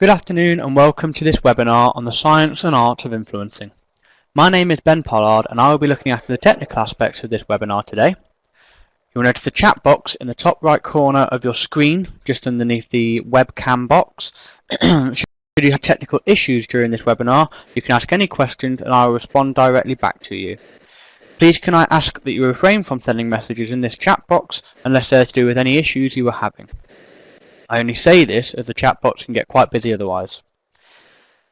Good afternoon and welcome to this webinar on the science and art of influencing. My name is Ben Pollard and I will be looking after the technical aspects of this webinar today. You'll notice the chat box in the top right corner of your screen, just underneath the webcam box. Should you have technical issues during this webinar, you can ask any questions and I will respond directly back to you. Please can I ask that you refrain from sending messages in this chat box unless they're to do with any issues you are having. I only say this as the chat box can get quite busy otherwise.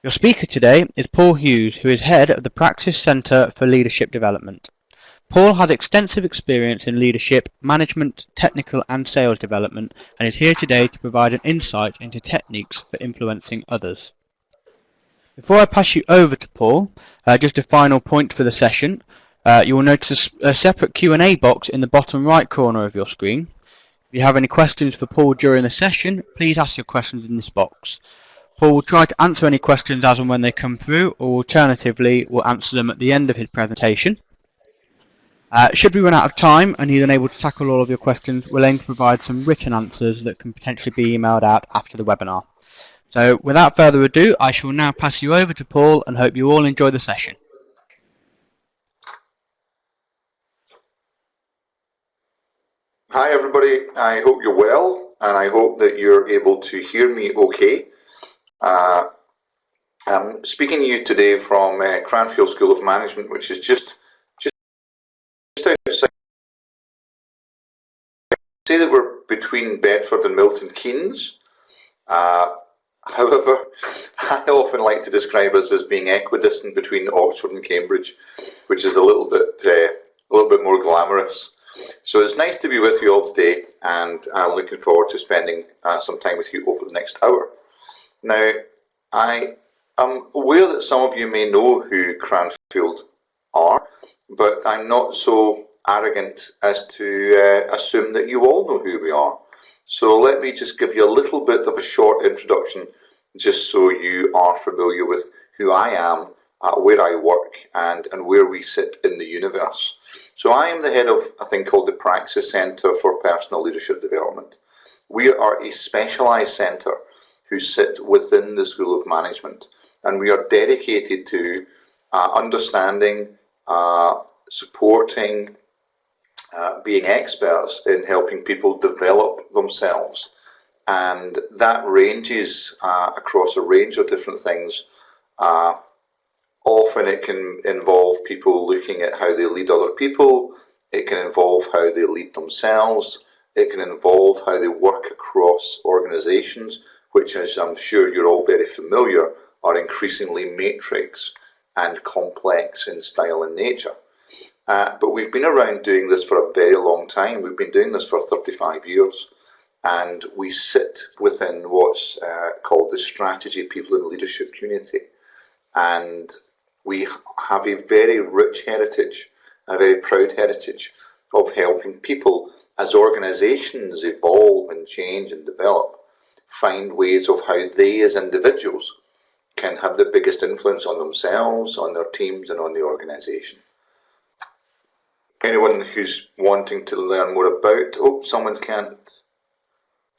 Your speaker today is Paul Hughes, who is head of the Praxis Centre for Leadership Development. Paul has extensive experience in leadership, management, technical and sales development and is here today to provide an insight into techniques for influencing others. Before I pass you over to Paul, just a final point for the session. You will notice a separate Q&A box in the bottom right corner of your screen. If you have any questions for Paul during the session, please ask your questions in this box. Paul will try to answer any questions as and when they come through, or alternatively, we'll answer them at the end of his presentation. Should we run out of time and he's unable to tackle all of your questions, we'll aim to provide some written answers that can potentially be emailed out after the webinar. So without further ado, I shall now pass you over to Paul and hope you all enjoy the session. Hi everybody, I hope you're well and I hope that you're able to hear me okay. I'm speaking to you today from Cranfield School of Management, which is just outside. Say that we're between Bedford and Milton Keynes. However, I often like to describe us as being equidistant between Oxford and Cambridge, which is a little bit more glamorous. So it's nice to be with you all today, and I'm looking forward to spending some time with you over the next hour. Now, I am aware that some of you may know who Cranfield are, but I'm not so arrogant as to assume that you all know who we are. So let me just give you a little bit of a short introduction, just so you are familiar with who I am, where I work, and where we sit in the universe. So I am the head of a thing called the Praxis Centre for Personal Leadership Development. We are a specialised centre who sit within the School of Management, and we are dedicated to understanding, supporting, being experts in helping people develop themselves. And that ranges across a range of different things. Often it can involve people looking at how they lead other people. It can involve how they lead themselves. It can involve how they work across organisations, which, as I'm sure you're all very familiar, are increasingly matrix and complex in style and nature. But we've been around doing this for a very long time. We've been doing this for 35 years. And we sit within what's called the Strategy, People and Leadership community. And we have a very rich heritage, a very proud heritage of helping people as organisations evolve and change and develop, find ways of how they as individuals can have the biggest influence on themselves, on their teams and on the organisation. Anyone who's wanting to learn more about, someone can't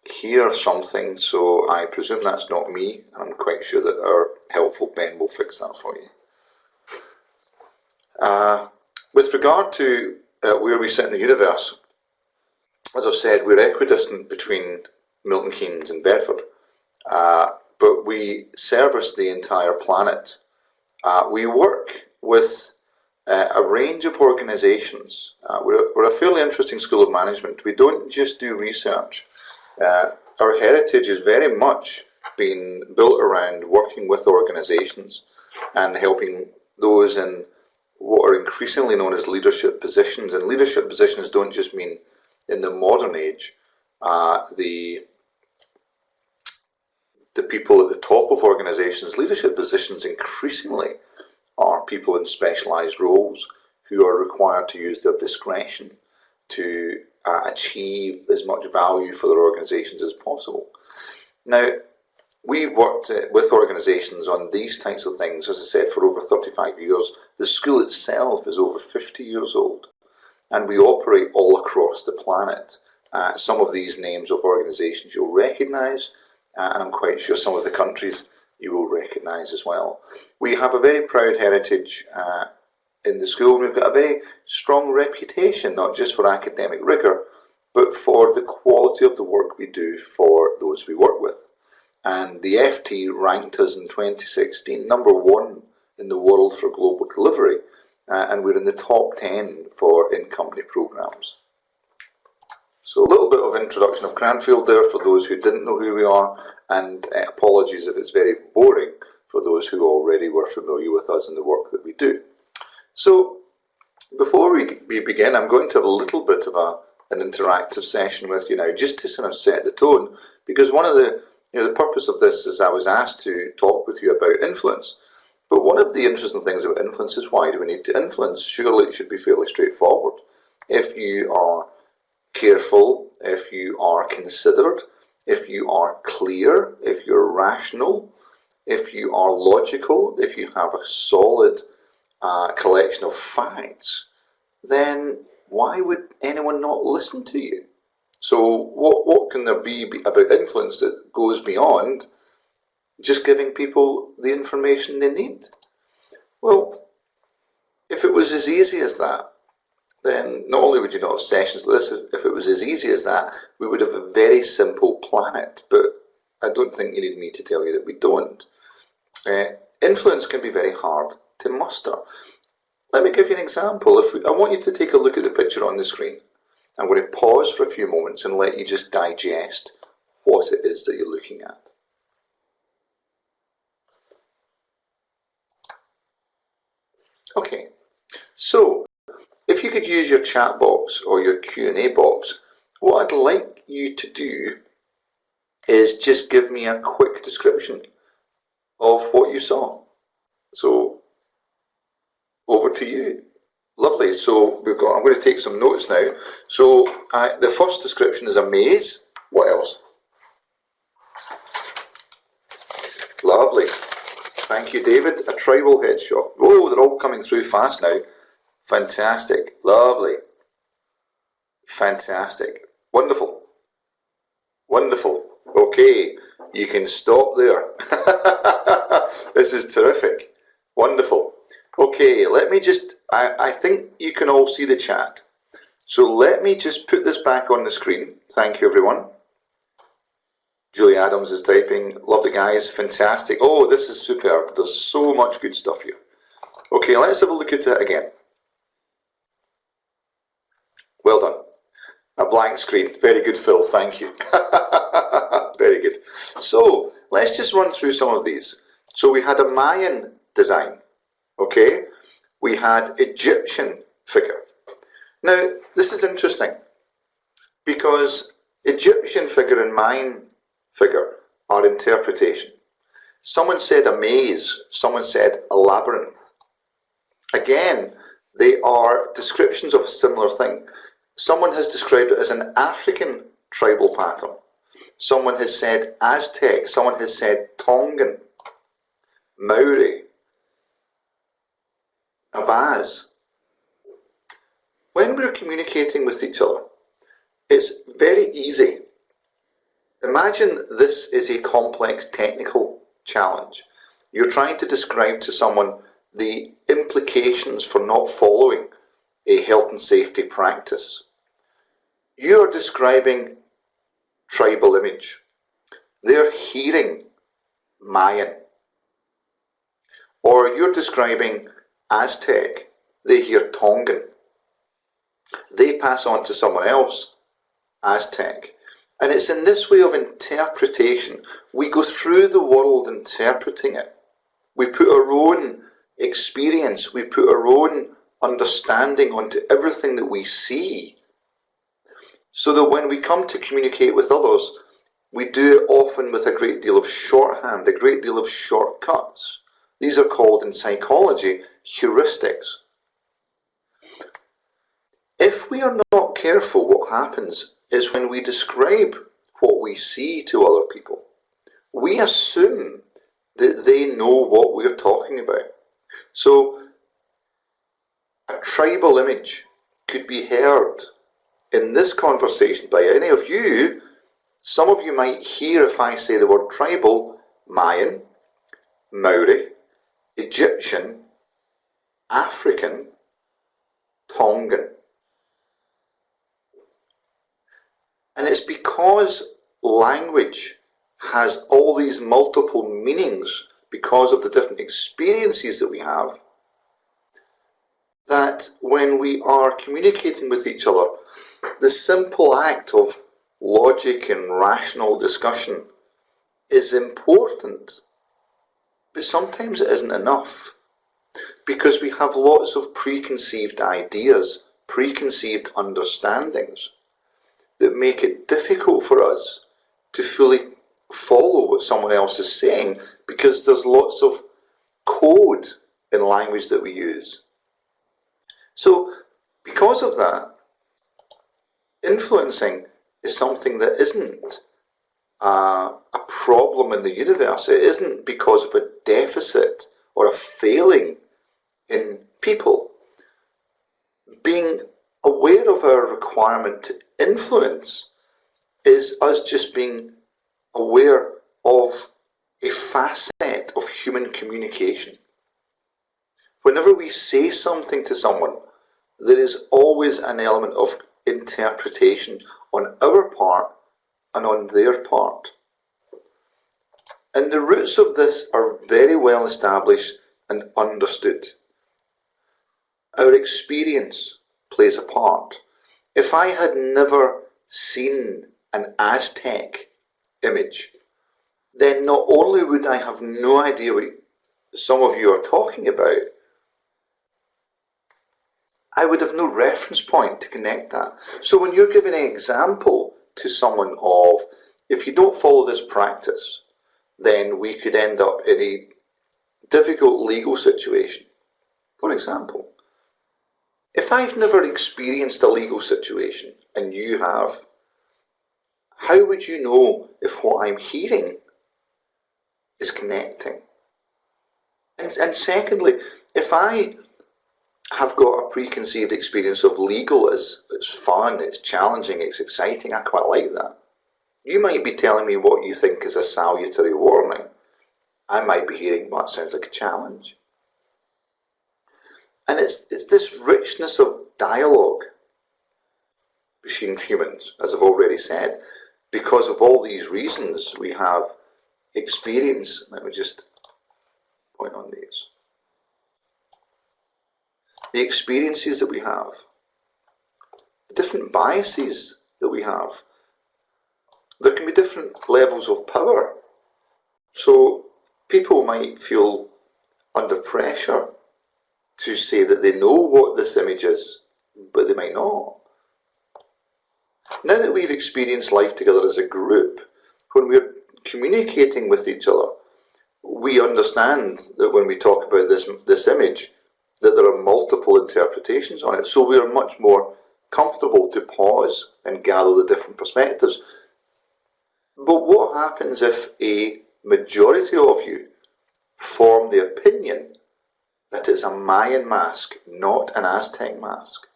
hear something, so I presume that's not me. I'm quite sure that our helpful Ben will fix that for you. With regard to where we sit in the universe, as I've said, we're equidistant between Milton Keynes and Bedford, but we service the entire planet. We work with a range of organisations. We're a fairly interesting school of management. We don't just do research. Our heritage has very much been built around working with organisations and helping those in what are increasingly known as leadership positions. And leadership positions don't just mean in the modern age the people at the top of organisations. Leadership positions increasingly are people in specialised roles who are required to use their discretion to achieve as much value for their organisations as possible. Now, we've worked with organisations on these types of things, as I said, for over 35 years. The school itself is over 50 years old, and we operate all across the planet. Some of these names of organisations you'll recognise, and I'm quite sure some of the countries you will recognise as well. We have a very proud heritage in the school. We've got a very strong reputation, not just for academic rigour, but for the quality of the work we do for those we work with. And the FT ranked us in 2016 #1 in the world for global delivery, and we're in the top 10 for in-company programmes. So a little bit of introduction of Cranfield there for those who didn't know who we are, and apologies if it's very boring for those who already were familiar with us and the work that we do. So before we begin, I'm going to have a little bit of an interactive session with you now, just to sort of set the tone, because one of the purpose of this is I was asked to talk with you about influence. But one of the interesting things about influence is, why do we need to influence? Surely it should be fairly straightforward. If you are careful, if you are considered, if you are clear, if you're rational, if you are logical, if you have a solid collection of facts, then why would anyone not listen to you? So what can there be about influence that goes beyond just giving people the information they need? Well, if it was as easy as that, then not only would you not have sessions like this, if it was as easy as that, we would have a very simple planet. But I don't think you need me to tell you that we don't. Influence can be very hard to muster. Let me give you an example. I want you to take a look at the picture on the screen. I'm going to pause for a few moments and let you just digest what it is that you're looking at. Okay, so if you could use your chat box or your Q&A box, what I'd like you to do is just give me a quick description of what you saw. So over to you. Lovely. So I'm going to take some notes now. So the first description is a maze. What else? Lovely. Thank you, David. A tribal head shop. Oh, they're all coming through fast now. Fantastic. Lovely. Fantastic. Wonderful. Wonderful. Okay, you can stop there. This is terrific. Wonderful. Okay, let me just, I think you can all see the chat. So let me just put this back on the screen. Thank you, everyone. Julie Adams is typing. Lovely, guys. Fantastic. Oh, this is superb. There's so much good stuff here. Okay, let's have a look at it again. Well done. A blank screen. Very good, Phil. Thank you. Very good. So let's just run through some of these. So we had a Mayan design. Okay, we had Egyptian figure. Now, this is interesting because Egyptian figure and Mayan figure are interpretation. Someone said a maze, someone said a labyrinth. Again, they are descriptions of a similar thing. Someone has described it as an African tribal pattern. Someone has said Aztec, someone has said Tongan, Maori, Avaz. When we're communicating with each other, it's very easy. Imagine this is a complex technical challenge. You're trying to describe to someone the implications for not following a health and safety practice. You are describing tribal image. They're hearing Mayan. Or you're describing Aztec, they hear Tongan. They pass on to someone else, Aztec. And it's in this way of interpretation. We go through the world interpreting it. We put our own experience, we put our own understanding onto everything that we see. So that when we come to communicate with others, we do it often with a great deal of shorthand, a great deal of shortcuts. These are called in psychology heuristics. If we are not careful, what happens is when we describe what we see to other people, we assume that they know what we're talking about. So a tribal image could be heard in this conversation by any of you Some of you might hear if I say the word tribal, Mayan, Maori, Egyptian, African, Tongan. And it's because language has all these multiple meanings because of the different experiences that we have, that when we are communicating with each other, the simple act of logic and rational discussion is important, but sometimes it isn't enough, because we have lots of preconceived ideas, preconceived understandings that make it difficult for us to fully follow what someone else is saying, because there's lots of code in language that we use. So because of that, influencing is something that isn't a problem in the universe. It isn't because of a deficit or a failing in people. Being aware of our requirement to influence is us just being aware of a facet of human communication. Whenever we say something to someone, there is always an element of interpretation on our part and on their part. And the roots of this are very well established and understood. Our experience plays a part. If I had never seen an Aztec image, then not only would I have no idea what some of you are talking about, I would have no reference point to connect that. So when you're giving an example to someone of, if you don't follow this practice, then we could end up in a difficult legal situation. For example, if I've never experienced a legal situation and you have, how would you know if what I'm hearing is connecting? And secondly, if I have got a preconceived experience of legal as it's fun, it's challenging, it's exciting, I quite like that. You might be telling me what you think is a salutary warning. I might be hearing what sounds like a challenge. And it's this richness of dialogue between humans, as I've already said. Because of all these reasons, we have experience. Let me just point on these. The experiences that we have, the different biases that we have. There can be different levels of power. So people might feel under pressure to say that they know what this image is, but they might not. Now that we've experienced life together as a group, when we're communicating with each other, we understand that when we talk about this image, that there are multiple interpretations on it. So we are much more comfortable to pause and gather the different perspectives. But what happens if a majority of you form the opinion that it's a Mayan mask, not an Aztec mask?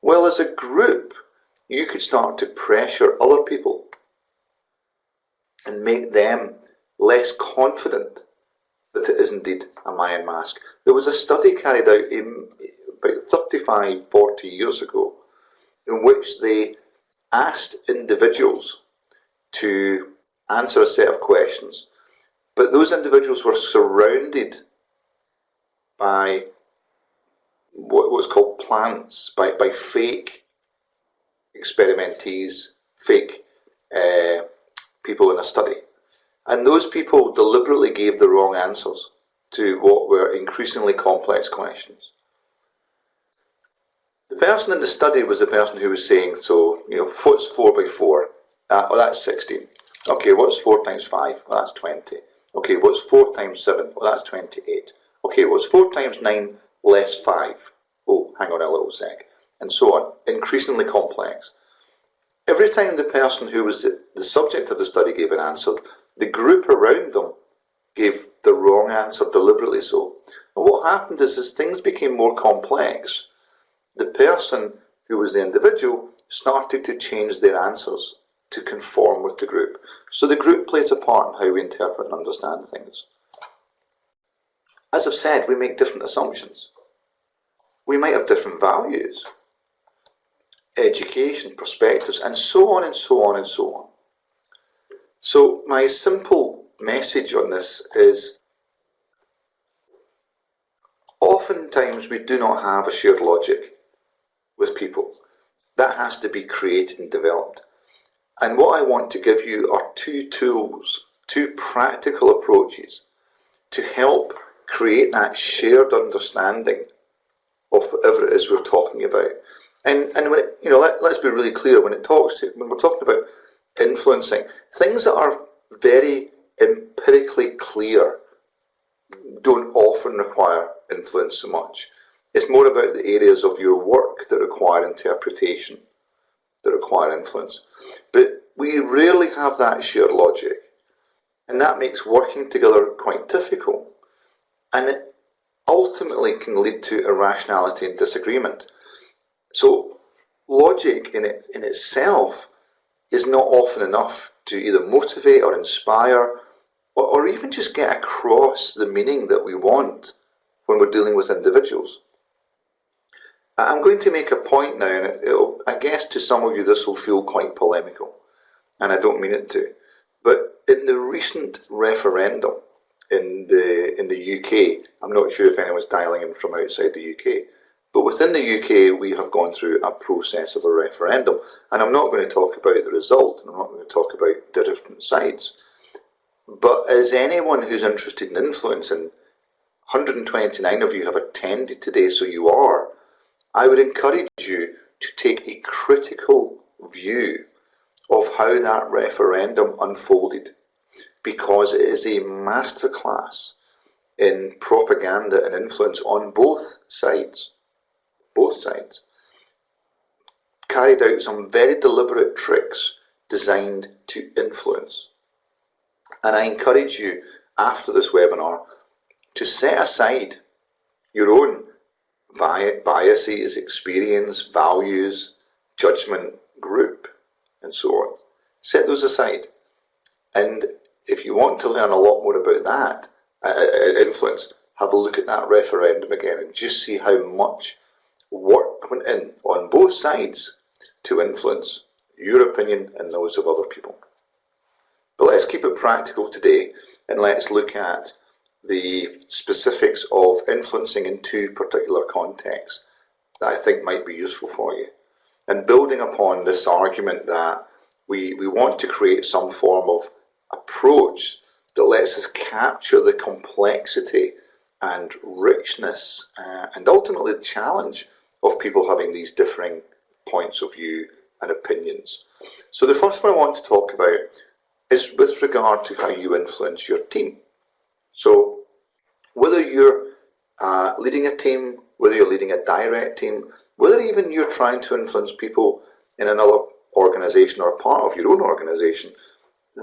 Well, as a group, you could start to pressure other people and make them less confident that it is indeed a Mayan mask. There was a study carried out about 35, 40 years ago in which they asked individuals to answer a set of questions, but those individuals were surrounded by what's called plants, by fake experimentees, fake people in a study. And those people deliberately gave the wrong answers to what were increasingly complex questions. The person in the study was the person who was saying, so, what's 4 by 4? Oh, that's 16. Okay, what's 4 times 5? Well, that's 20. Okay, what's 4 times 7? Well, that's 28. Okay, what's 4 times 9 less 5? Oh, hang on a little sec. And so on. Increasingly complex. Every time the person who was the subject of the study gave an answer, the group around them gave the wrong answer, deliberately so. And what happened is, as things became more complex, the person who was the individual started to change their answers to conform with the group. So the group plays a part in how we interpret and understand things. As I've said, we make different assumptions. We might have different values, education, perspectives, and so on and so on and so on. So my simple message on this is oftentimes we do not have a shared logic with people. That has to be created and developed. And what I want to give you are two tools, two practical approaches to help create that shared understanding of whatever it is we're talking about. And when it, let's be really clear, when we're talking about influencing, things that are very empirically clear don't often require influence so much. It's more about the areas of your work that require interpretation, that require influence. But we rarely have that shared logic, and that makes working together quite difficult. And it ultimately can lead to irrationality and disagreement. So logic in itself is not often enough to either motivate or inspire or even just get across the meaning that we want when we're dealing with individuals. I'm going to make a point now, and I guess to some of you this will feel quite polemical, and I don't mean it to. But in the recent referendum in the UK, I'm not sure if anyone's dialing in from outside the UK, but within the UK we have gone through a process of a referendum, and I'm not going to talk about the result, and I'm not going to talk about the different sides. But as anyone who's interested in influence, and 129 of you have attended today, so you are, I would encourage you to take a critical view of how that referendum unfolded, because it is a masterclass in propaganda and influence on both sides. Both sides carried out some very deliberate tricks designed to influence. And I encourage you, after this webinar, to set aside your own biases, experience, values, judgment, group, and so on. Set those aside. And if you want to learn a lot more about that, influence, have a look at that referendum again and just see how much work went in on both sides to influence your opinion and those of other people. But let's keep it practical today, and let's look at the specifics of influencing in two particular contexts that I think might be useful for you. And building upon this argument that we want to create some form of approach that lets us capture the complexity and richness and ultimately the challenge of people having these differing points of view and opinions. So the first one I want to talk about is with regard to how you influence your team. So whether you're leading a team, whether you're leading a direct team, whether even you're trying to influence people in another organisation or a part of your own organisation,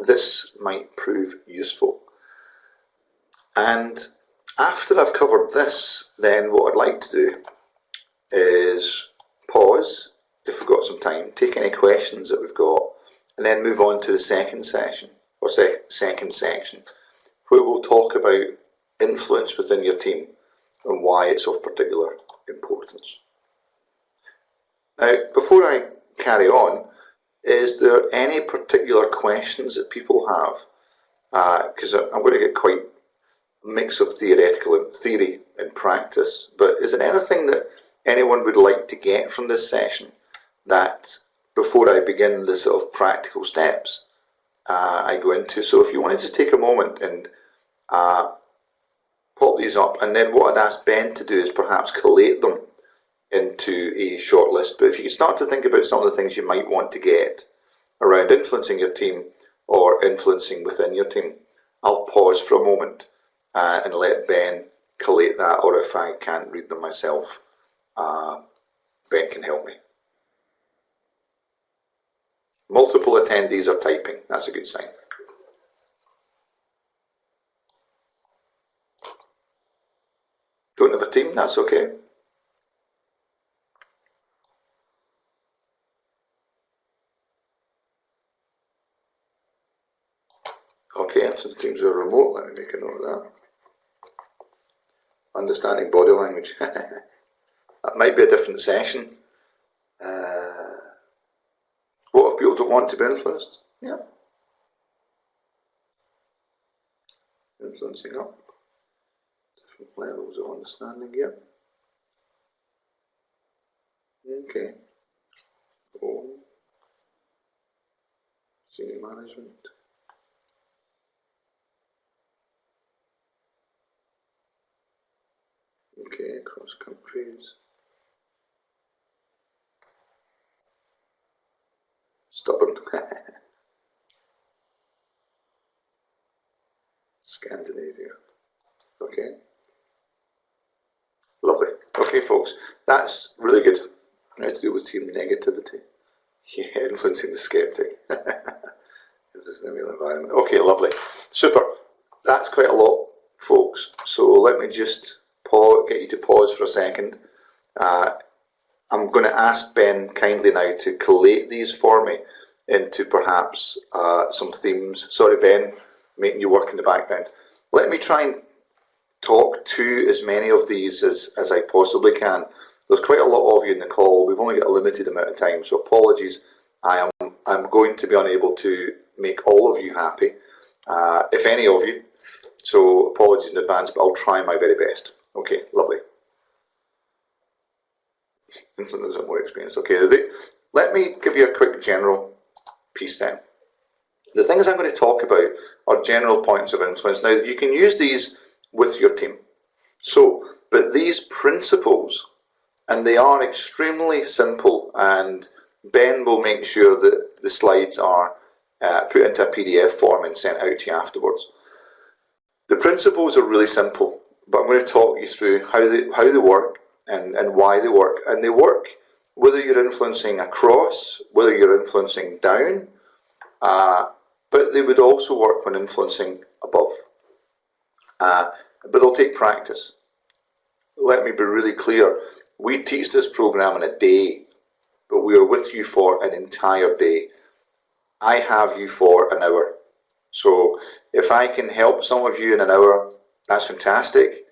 this might prove useful. And after I've covered this, then what I'd like to do is pause, if we've got some time, take any questions that we've got, and then move on to the second session, or second section, where we'll talk about influence within your team and why it's of particular importance. Now, before I carry on, is there any particular questions that people have? Because I'm going to get quite a mix of theoretical and theory and practice, but is there anything that anyone would like to get from this session that, before I begin the sort of practical steps I go into? So if you wanted to take a moment and pop these up, and then what I'd ask Ben to do is perhaps collate them into a short list. But if you can start to think about some of the things you might want to get around influencing your team or influencing within your team, I'll pause for a moment and let Ben collate that, or if I can't read them myself, Ben can help me. Multiple attendees are typing, that's a good sign. Don't have a team, that's okay. Okay, so the teams are remote. Let me make a note of that. Understanding body language. That might be a different session. What if people don't want to be influenced? Yeah. Influencing up. Different levels of understanding, yeah. Okay. Oh. Senior management. Okay, across countries. Stubborn. Scandinavia. Okay. Lovely. Okay, folks, that's really good. How to deal with team negativity. Yeah, influencing the skeptic. Influencing the real environment. Okay, lovely. Super. That's quite a lot, folks. So let me just get you to pause for a second. I'm going to ask Ben kindly now to collate these for me into perhaps some themes. Sorry, Ben, making you work in the background. Let me try and talk to as many of these as I possibly can. There's quite a lot of you in the call. We've only got a limited amount of time, so apologies. I'm going to be unable to make all of you happy, if any of you. So apologies in advance, but I'll try my very best. Okay, lovely. Influencers are more experienced. Okay, let me give you a quick general piece then. The things I'm going to talk about are general points of influence. Now, you can use these with your team. But these principles, and they are extremely simple, and Ben will make sure that the slides are put into a PDF form and sent out to you afterwards. The principles are really simple, but I'm going to talk you through how they work and why they work. And they work whether you're influencing across, whether you're influencing down, but they would also work when influencing above. But they'll take practice. Let me be really clear. We teach this program in a day, but we are with you for an entire day. I have you for an hour. So if I can help some of you in an hour, that's fantastic.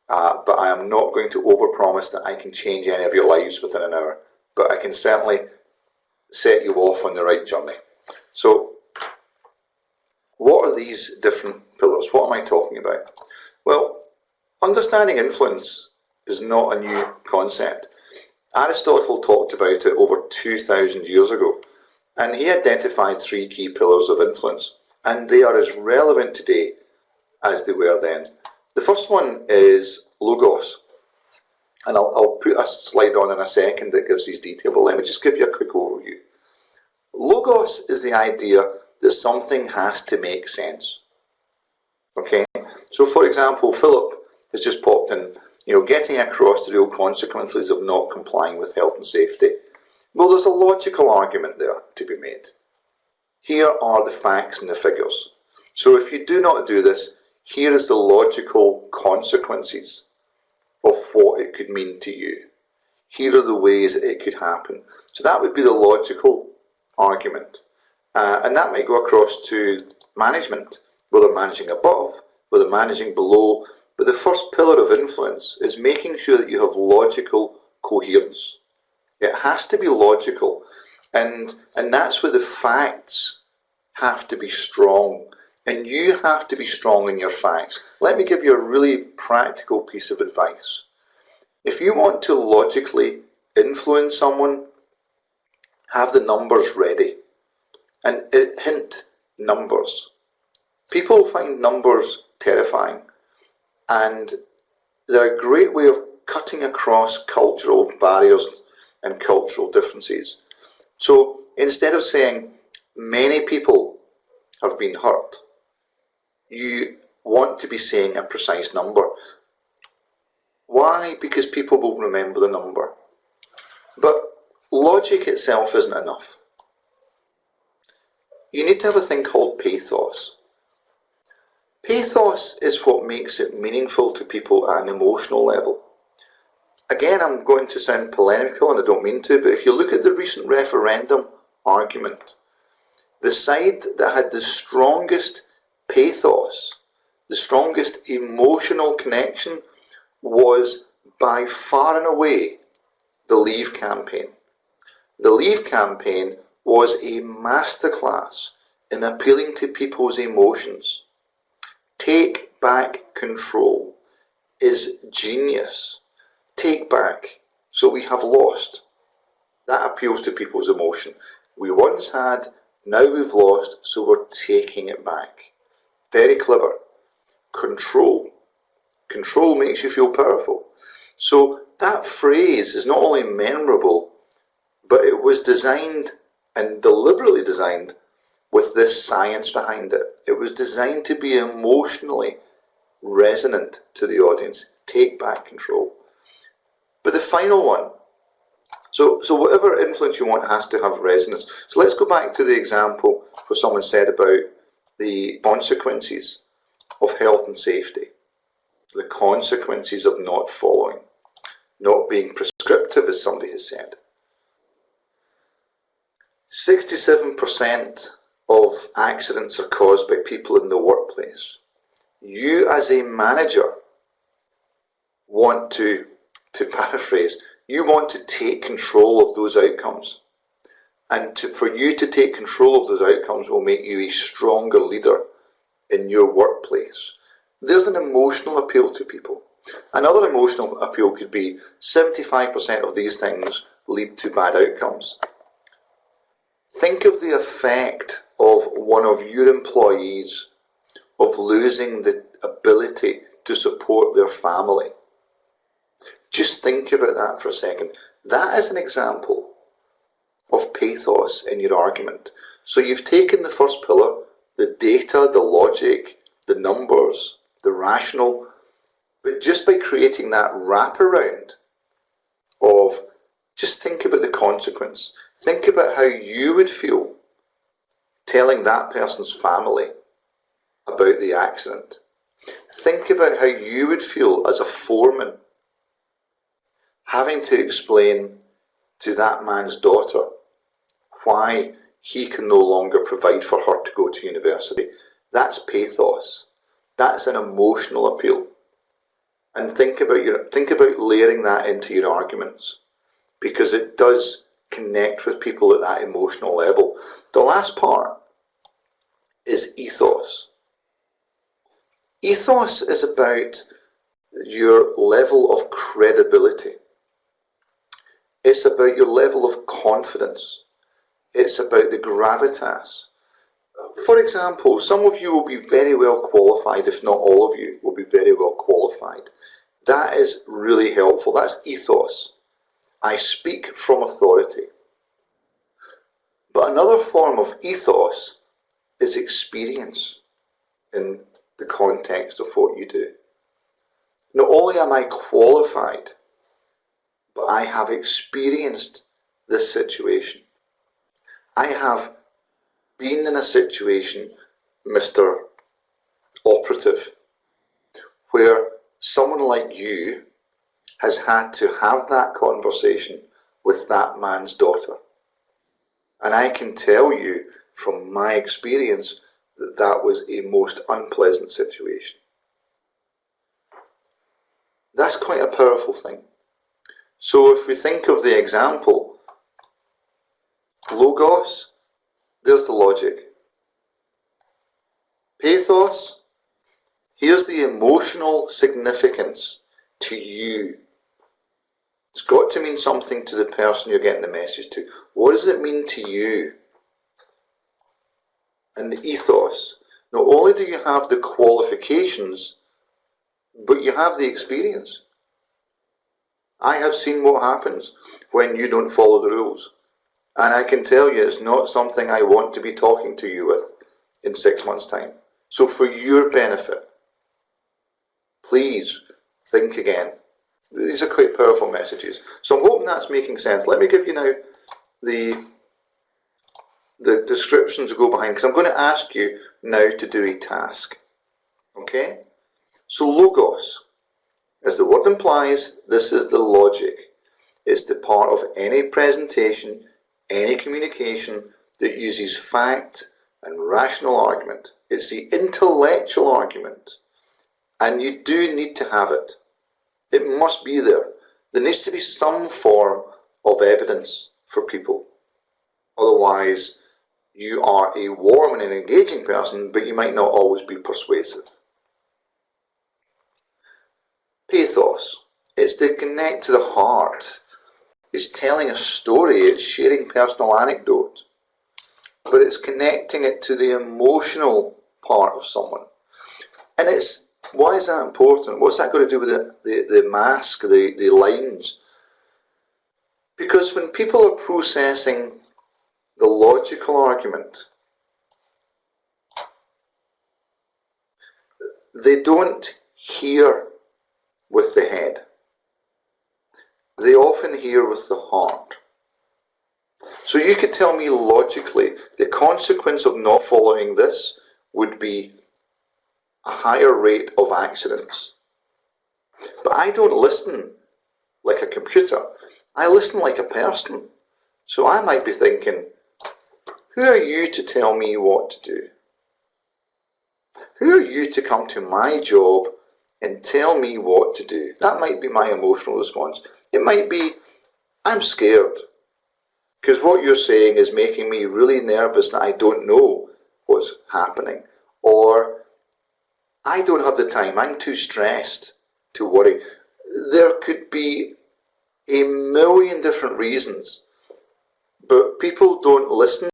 But I am not going to overpromise that I can change any of your lives within an hour. But I can certainly set you off on the right journey. So what are these different pillars? What am I talking about? Well, understanding influence is not a new concept. Aristotle talked about it over 2,000 years ago, and he identified 3 key pillars of influence, and they are as relevant today as they were then. The first one is logos, and I'll put a slide on in a second that gives these details, but let me just give you a quick overview. Logos is the idea that something has to make sense. Okay, so for example, Philip has just popped in, getting across the real consequences of not complying with health and safety. Well, there's a logical argument there to be made. Here are the facts and the figures. So if you do not do this, here is the logical consequences of what it could mean to you. Here are the ways it could happen. So that would be the logical argument. And that might go across to management, whether managing above, whether managing below. But the first pillar of influence is making sure that you have logical coherence. It has to be logical. And that's where the facts have to be strong. And you have to be strong in your facts. Let me give you a really practical piece of advice. If you want to logically influence someone, have the numbers ready. And hint, numbers. People find numbers terrifying, and they're a great way of cutting across cultural barriers and cultural differences. So instead of saying many people have been hurt, you want to be saying a precise number. Why? Because people will remember the number. But logic itself isn't enough. You need to have a thing called pathos. Pathos is what makes it meaningful to people at an emotional level. Again, I'm going to sound polemical, and I don't mean to, but if you look at the recent referendum argument, the side that had the strongest pathos, the strongest emotional connection was by far and away the Leave campaign. The Leave campaign was a masterclass in appealing to people's emotions. Take back control is genius. Take back, so we have lost. That appeals to people's emotion. We once had, now we've lost, so we're taking it back. Very clever. Control. Control makes you feel powerful. So that phrase is not only memorable, but it was designed, and deliberately designed, with this science behind it. It was designed to be emotionally resonant to the audience. Take back control. But the final one, so whatever influence you want has to have resonance. So let's go back to the example where someone said about the consequences of health and safety. The consequences of not following, not being prescriptive, as somebody has said. 67% of accidents are caused by people in the workplace. You as a manager want to paraphrase, you want to take control of those outcomes. And for you to take control of those outcomes will make you a stronger leader in your workplace. There's an emotional appeal to people. Another emotional appeal could be 75% of these things lead to bad outcomes. Think of the effect of one of your employees of losing the ability to support their family. Just think about that for a second. That is an example of pathos in your argument. So you've taken the first pillar, the data, the logic, the numbers, the rational, but just by creating that wraparound of just think about the consequence. Think about how you would feel telling that person's family about the accident. Think about how you would feel as a foreman having to explain to that man's daughter why he can no longer provide for her to go to university. That's pathos. That's an emotional appeal. And think about layering that into your arguments, because it does connect with people at that emotional level. The last part is ethos. Ethos is about your level of credibility. It's about your level of confidence. It's about the gravitas. For example, some of you will be very well qualified, if not all of you will be very well qualified. That is really helpful. That's ethos. I speak from authority. But another form of ethos is experience in the context of what you do. Not only am I qualified, but I have experienced this situation. I have been in a situation, Mr. Operative, where someone like you has had to have that conversation with that man's daughter. And I can tell you from my experience that that was a most unpleasant situation. That's quite a powerful thing. So if we think of the example, logos, there's the logic. Pathos, here's the emotional significance to you. It's got to mean something to the person you're getting the message to. What does it mean to you? And the ethos. Not only do you have the qualifications, but you have the experience. I have seen what happens when you don't follow the rules. And I can tell you it's not something I want to be talking to you with in 6 months' time. So for your benefit, please think again. These are quite powerful messages. So I'm hoping that's making sense. Let me give you now the descriptions to go behind, because I'm going to ask you now to do a task. Okay? So logos, as the word implies, this is the logic. It's the part of any presentation, any communication that uses fact, and rational argument. It's the intellectual argument. And you do need to have it. It must be there. There needs to be some form of evidence for people. Otherwise, you are a warm and engaging person, but you might not always be persuasive. Pathos. It's to connect to the heart. It's telling a story. It's sharing personal anecdote. But it's connecting it to the emotional part of someone. And why is that important? What's that got to do with the mask, the lines? Because when people are processing the logical argument, they don't hear with the head. They often hear with the heart. So you could tell me logically the consequence of not following this would be a higher rate of accidents. But I don't listen like a computer. I listen like a person. So I might be thinking, who are you to tell me what to do? Who are you to come to my job and tell me what to do? That might be my emotional response. It might be, I'm scared. Because what you're saying is making me really nervous that I don't know what's happening. Or, I don't have the time, I'm too stressed to worry. There could be a million different reasons. But people don't listen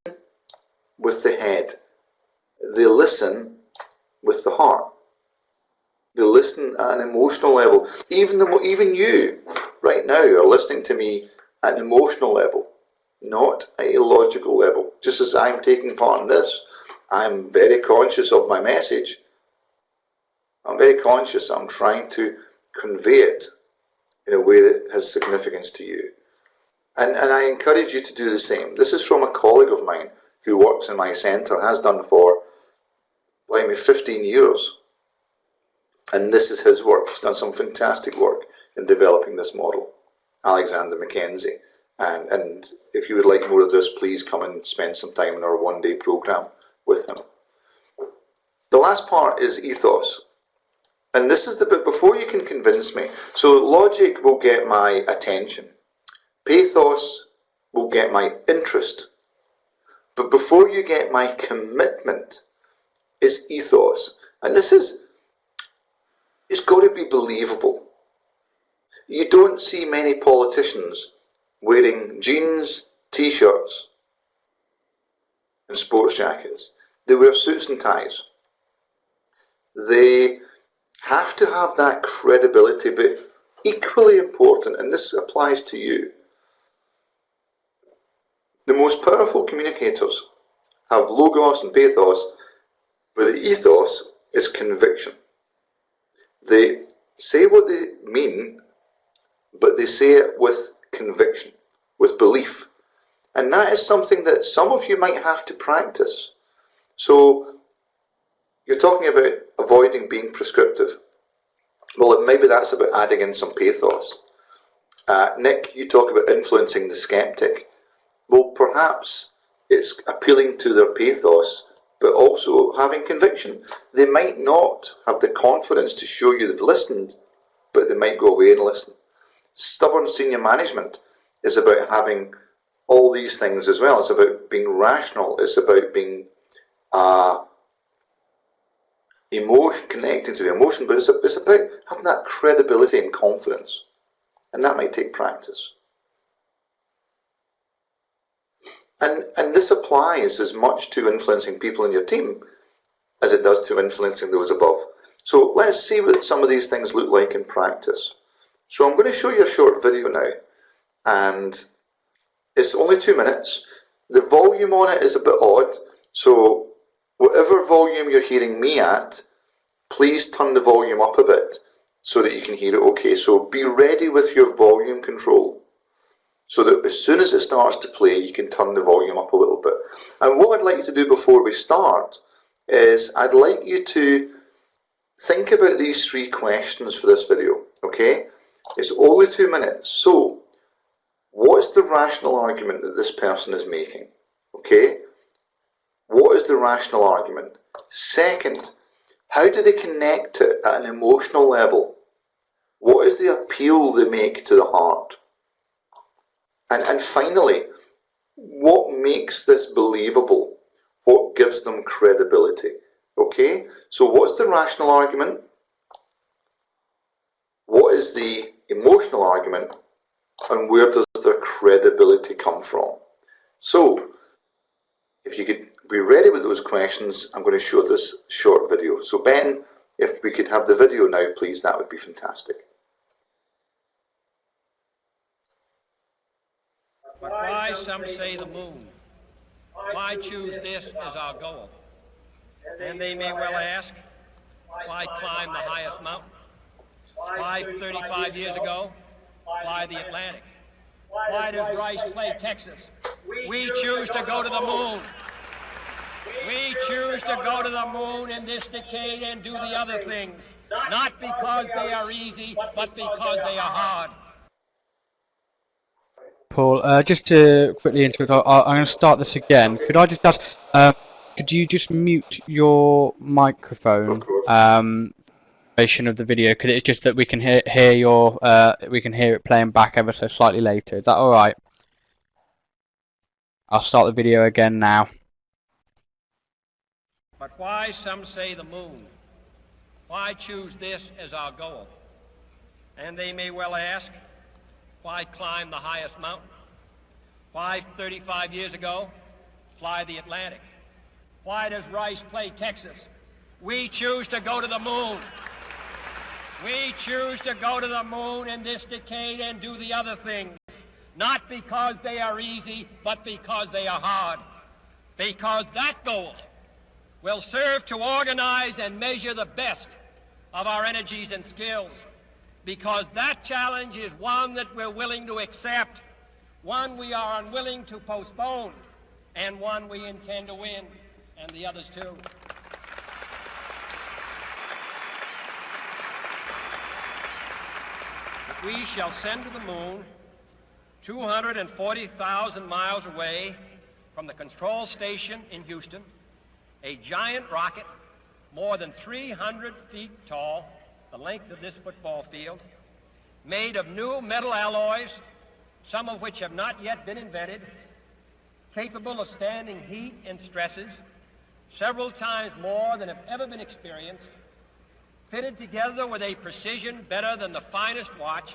with the head. They listen with the heart. They listen at an emotional level. Even you, right now, are listening to me at an emotional level, not at a logical level. Just as I'm taking part in this, I'm very conscious of my message. I'm very conscious. I'm trying to convey it in a way that has significance to you. And I encourage you to do the same. This is from a colleague of mine who works in my centre, has done for, 15 years. And this is his work. He's done some fantastic work in developing this model, Alexander Mackenzie. And if you would like more of this, please come and spend some time in our one-day program with him. The last part is ethos. And this is the bit before you can convince me. So logic will get my attention. Pathos will get my interest. But before you get my commitment is ethos. And it's got to be believable. You don't see many politicians wearing jeans, t-shirts and sports jackets. They wear suits and ties. They have to have that credibility, but equally important, and this applies to you, the most powerful communicators have logos and pathos, but the ethos is conviction. They say what they mean, but they say it with conviction, with belief. And that is something that some of you might have to practice. So you're talking about avoiding being prescriptive. Well, maybe that's about adding in some pathos. Nick, you talk about influencing the skeptic. Well, perhaps it's appealing to their pathos, but also having conviction. They might not have the confidence to show you they've listened, but they might go away and listen. Stubborn senior management is about having all these things as well. It's about being rational. It's about being connecting to the emotion, but it's about having that credibility and confidence. And that might take practice. And this applies as much to influencing people in your team as it does to influencing those above. So let's see what some of these things look like in practice. So I'm going to show you a short video now, and it's only 2 minutes. The volume on it is a bit odd, so whatever volume you're hearing me at, please turn the volume up a bit so that you can hear it okay. So be ready with your volume control, so that as soon as it starts to play, you can turn the volume up a little bit. And what I'd like you to do before we start is I'd like you to think about these 3 questions for this video, okay? It's only 2 minutes. So, what's the rational argument that this person is making, okay? What is the rational argument? Second, how do they connect it at an emotional level? What is the appeal they make to the heart? And finally, what makes this believable? What gives them credibility? Okay, so what's the rational argument? What is the emotional argument? And where does their credibility come from? So, if you could be ready with those questions, I'm going to show this short video. So Ben, if we could have the video now, please, that would be fantastic. But why, some say, the moon? Why choose this as our goal? And they may well ask, why climb the highest mountain? Why 35 years ago, fly the Atlantic? Why does Rice play Texas? We choose to go to the moon. We choose to go to the moon in this decade and do the other things, not because they are easy, but because they are hard. Paul, just to quickly interrupt, I'm going to start this again. Could I just ask, could you just mute your microphone? Of course. Of the video. Could it just that we can hear your we can hear it playing back ever so slightly later? Is that all right? I'll start the video again now. But why, some say, the moon? Why choose this as our goal? And they may well ask, why climb the highest mountain? Why 35 years ago, fly the Atlantic? Why does Rice play Texas? We choose to go to the moon. We choose to go to the moon in this decade and do the other things, not because they are easy, but because they are hard. Because that goal will serve to organize and measure the best of our energies and skills. Because that challenge is one that we're willing to accept, one we are unwilling to postpone, and one we intend to win, and the others too. We shall send to the moon 240,000 miles away from the control station in Houston, a giant rocket more than 300 feet tall, the length of this football field, made of new metal alloys, some of which have not yet been invented, capable of standing heat and stresses several times more than have ever been experienced, fitted together with a precision better than the finest watch,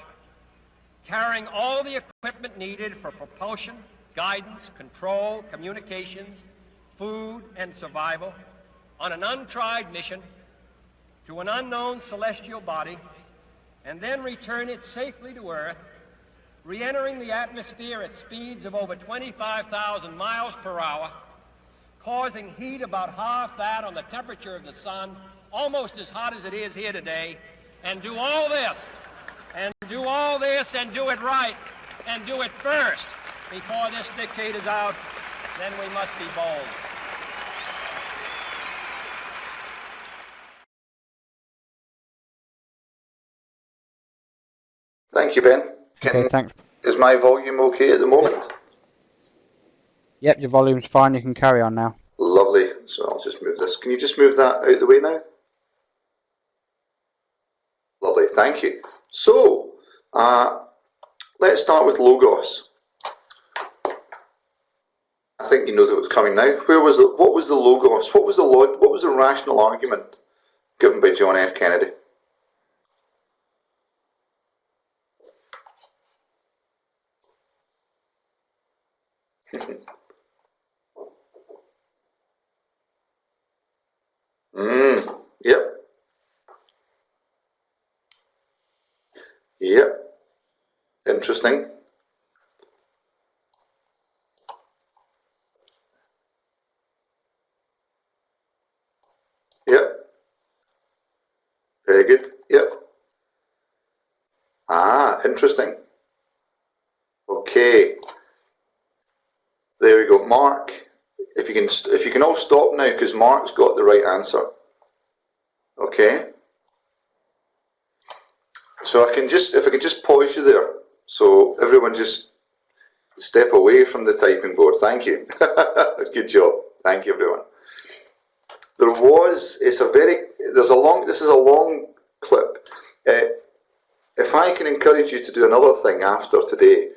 carrying all the equipment needed for propulsion, guidance, control, communications, food, and survival, on an untried mission to an unknown celestial body, and then return it safely to Earth, re-entering the atmosphere at speeds of over 25,000 miles per hour, causing heat about half that on the temperature of the sun, almost as hot as it is here today, and do all this, and do all this, and do it right, and do it first. Before this decade is out, then we must be bold. Thank you, Ben. Okay, thanks. Is my volume okay at the moment? Yep, your volume's fine. You can carry on now. Lovely. So I'll just move this. Can you just move that out the way now? Lovely. Thank you. So, let's start with logos. I think you know that it's coming now. What was the logos? What was the rational argument given by John F. Kennedy? Yep. Yep. Interesting. Yep. Very good. Yep. Interesting. Okay. There we go. Mark, if you can all stop now, because Mark's got the right answer. Okay. So if I can just pause you there, so everyone just step away from the typing board. Thank you. Good job. Thank you, everyone. This is a long clip. If I can encourage you to do another thing after today,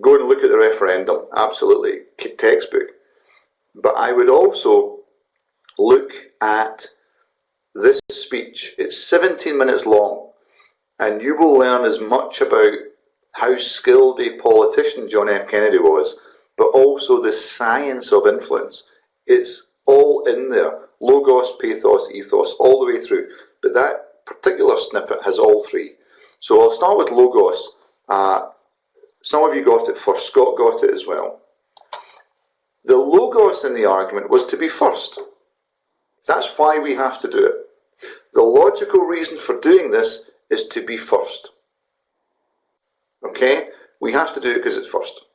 go and look at the referendum, absolutely, textbook. But I would also look at this speech. It's 17 minutes long, and you will learn as much about how skilled a politician John F. Kennedy was, but also the science of influence. It's all in there. Logos, pathos, ethos, all the way through. But that particular snippet has all three. So I'll start with logos. Some of you got it first. Scott got it as well. The logos in the argument was to be first. That's why we have to do it. The logical reason for doing this is to be first. Okay? We have to do it because it's first.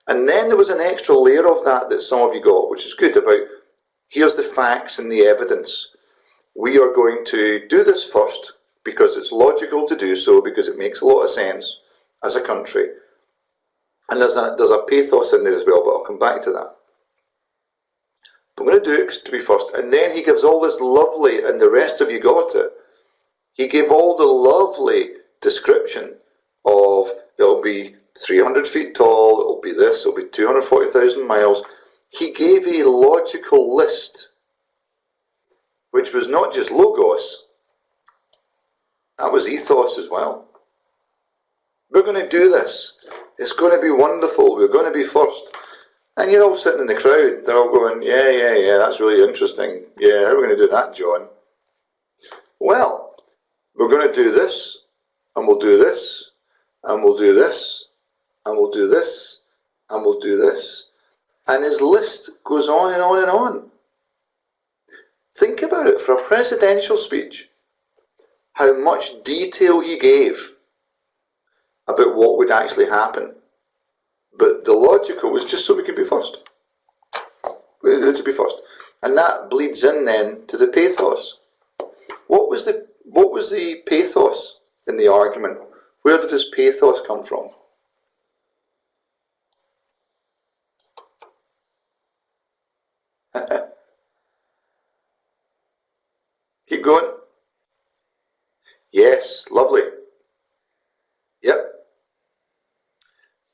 And then there was an extra layer of that some of you got, which is good, about here's the facts and the evidence. We are going to do this first because it's logical to do so, because it makes a lot of sense as a country. And there's a pathos in there as well, but I'll come back to that. But I'm going to do it to be first. And then he gives all this lovely, and the rest of you got it, he gave all the lovely description of it'll be 300 feet tall, it'll be this, it'll be 240,000 miles. He gave a logical list, which was not just logos, that was ethos as well. We're going to do this. It's going to be wonderful. We're going to be first. And you're all sitting in the crowd. They're all going, yeah, that's really interesting. Yeah, how are we going to do that, John? Well, we're going to do this, and we'll do this, and we'll do this, and we'll do this, and we'll do this. And his list goes on and on and on. Think about it, for a presidential speech, how much detail he gave about what would actually happen. But the logical was just so we could be first. We had to be first. And that bleeds in then to the pathos. What was the pathos in the argument? Where did this pathos come from? Keep going. Yes, lovely. Yep.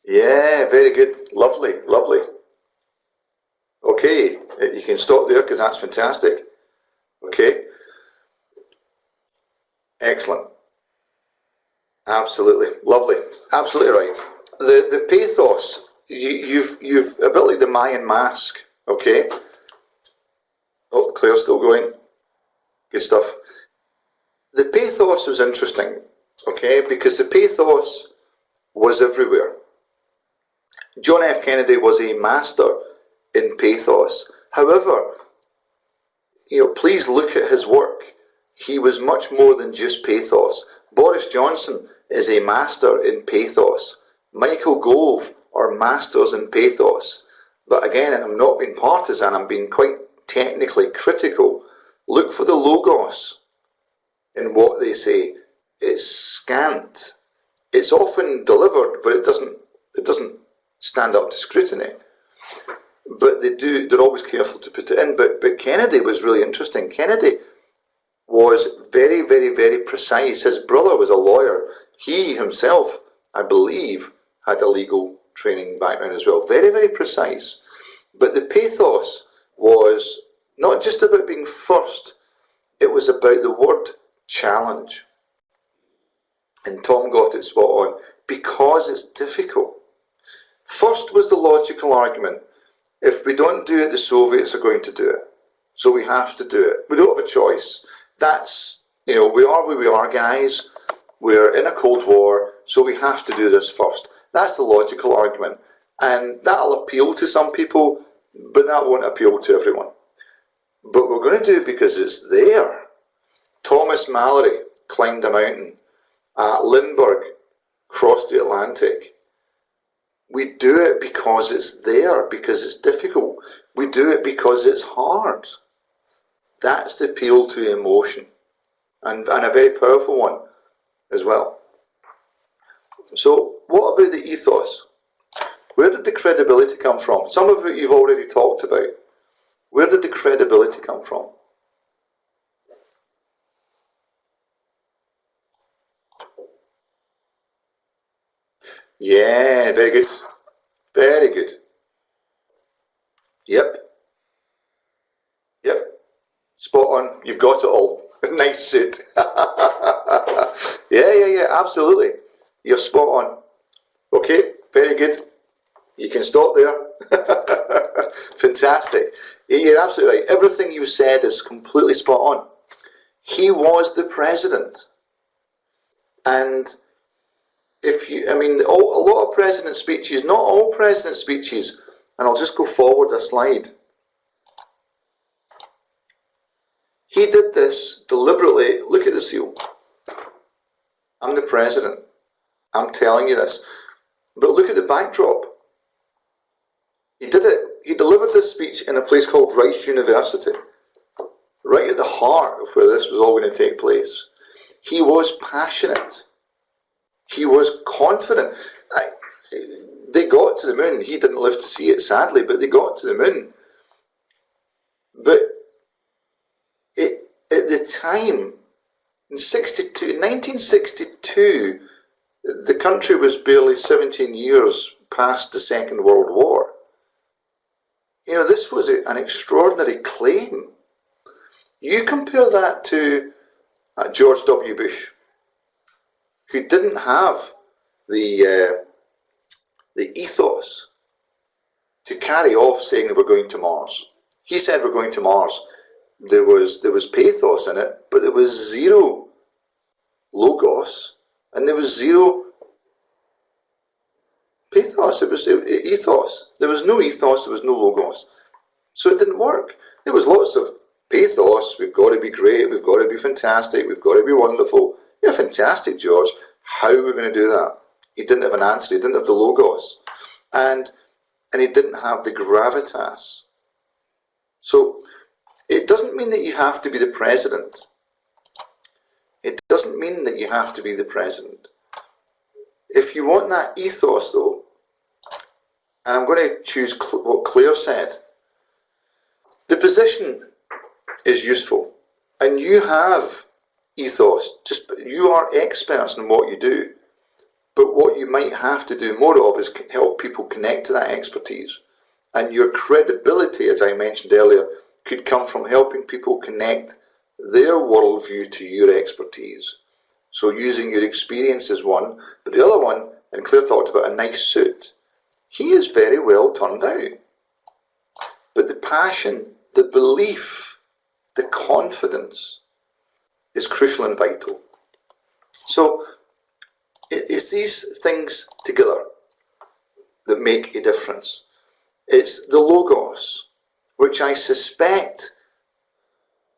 Yeah, very good. Lovely, lovely. Okay, you can stop there because that's fantastic. Okay. Excellent. Absolutely. Lovely. Absolutely right. The pathos, you've a bit like the Mayan mask, okay? Oh, Claire's still going. Good stuff. The pathos was interesting, okay, because the pathos was everywhere. John F. Kennedy was a master in pathos. However, please look at his work. He was much more than just pathos. Boris Johnson is a master in pathos. Michael Gove are masters in pathos. But again, and I'm not being partisan, I'm being quite technically critical. Look for the logos in what they say. It's scant. It's often delivered, but it doesn't stand up to scrutiny. But they're always careful to put it in. But Kennedy was really interesting. Kennedy was very, very, very precise. His brother was a lawyer. He himself, I believe, had a legal training background as well. Very, very precise. But the pathos was not just about being first, it was about the word challenge. And Tom got it spot on, because it's difficult. First was the logical argument. If we don't do it, the Soviets are going to do it. So we have to do it. We don't have a choice. That's, we are where we are, guys. We're in a Cold War, so we have to do this first. That's the logical argument. And that'll appeal to some people, but that won't appeal to everyone. But we're going to do it because it's there. Thomas Mallory climbed a mountain. Lindbergh crossed the Atlantic. We do it because it's there, because it's difficult. We do it because it's hard. That's the appeal to emotion, and a very powerful one as well. So what about the ethos? Where did the credibility come from? Some of it you've already talked about. Where did the credibility come from? Yeah, very good. Very good. Yep. Yep. Spot on. You've got it all. Nice suit. Yeah, absolutely. You're spot on. Okay, very good. You can stop there. Fantastic. You're absolutely right. Everything you said is completely spot on. He was the president. And a lot of president speeches, not all president speeches, and I'll just go forward a slide. He did this deliberately. Look at the seal. I'm the president. I'm telling you this. But look at the backdrop. He did it. He delivered this speech in a place called Rice University, right at the heart of where this was all going to take place. He was passionate. He was confident. They got to the moon. He didn't live to see it, sadly, but they got to the moon. But at the time, in 1962, the country was barely 17 years past the Second World War. This was an extraordinary claim. You compare that to George W. Bush, who didn't have the ethos to carry off saying that we're going to Mars. He said we're going to Mars. There was pathos in it, but there was zero logos, and there was zero pathos. It was ethos. There was no ethos. There was no logos. So it didn't work. There was lots of pathos. We've got to be great. We've got to be fantastic. We've got to be wonderful. You're fantastic, George. How are we going to do that? He didn't have an answer. He didn't have the logos, and he didn't have the gravitas. So it doesn't mean that you have to be the president. It doesn't mean that you have to be the president. If you want that ethos, though, and I'm going to choose what Claire said, the position is useful, and you have ethos. You are experts in what you do, but what you might have to do more of is help people connect to that expertise. And your credibility, as I mentioned earlier, could come from helping people connect their worldview to your expertise. So using your experience is one, but the other one, and Claire talked about a nice suit, he is very well turned out. But the passion, the belief, the confidence is crucial and vital. So it's these things together that make a difference. It's the logos, which I suspect,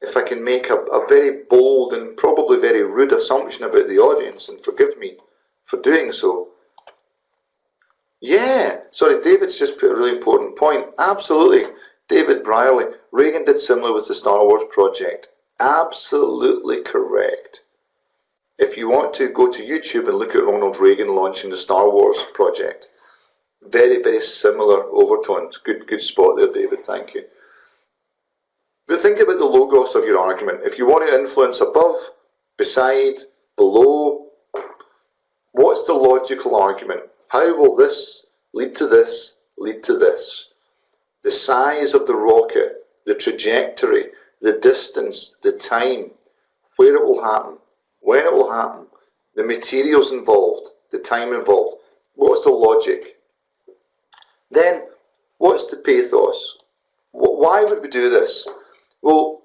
if I can make a very bold and probably very rude assumption about the audience, and forgive me for doing so. Yeah, sorry, David's just put a really important point. Absolutely, David Brierley. Reagan did similar with the Star Wars project. Absolutely correct. If you want to go to YouTube and look at Ronald Reagan launching the Star Wars project, very, very similar overtones. Good spot there, David, thank you. But think about the logos of your argument. If you want to influence above, beside, below, what's the logical argument? How will this lead to this, lead to this? The size of the rocket, the trajectory, the distance, the time, where it will happen, when it will happen, the materials involved, the time involved. What's the logic? Then, what's the pathos? Why would we do this? Well,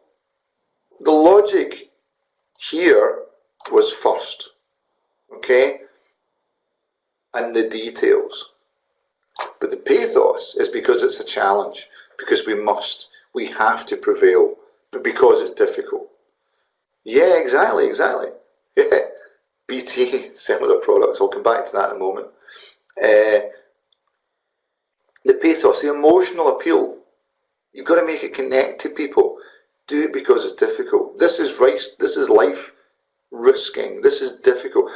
the logic here was first, okay? And the details. But the pathos is because it's a challenge, because we have to prevail, but because it's difficult. Yeah, exactly. Yeah, BT, some of the products, I'll come back to that in a moment. The pathos, the emotional appeal. You've got to make it connect to people. Do it because it's difficult. This is life risking. This is difficult.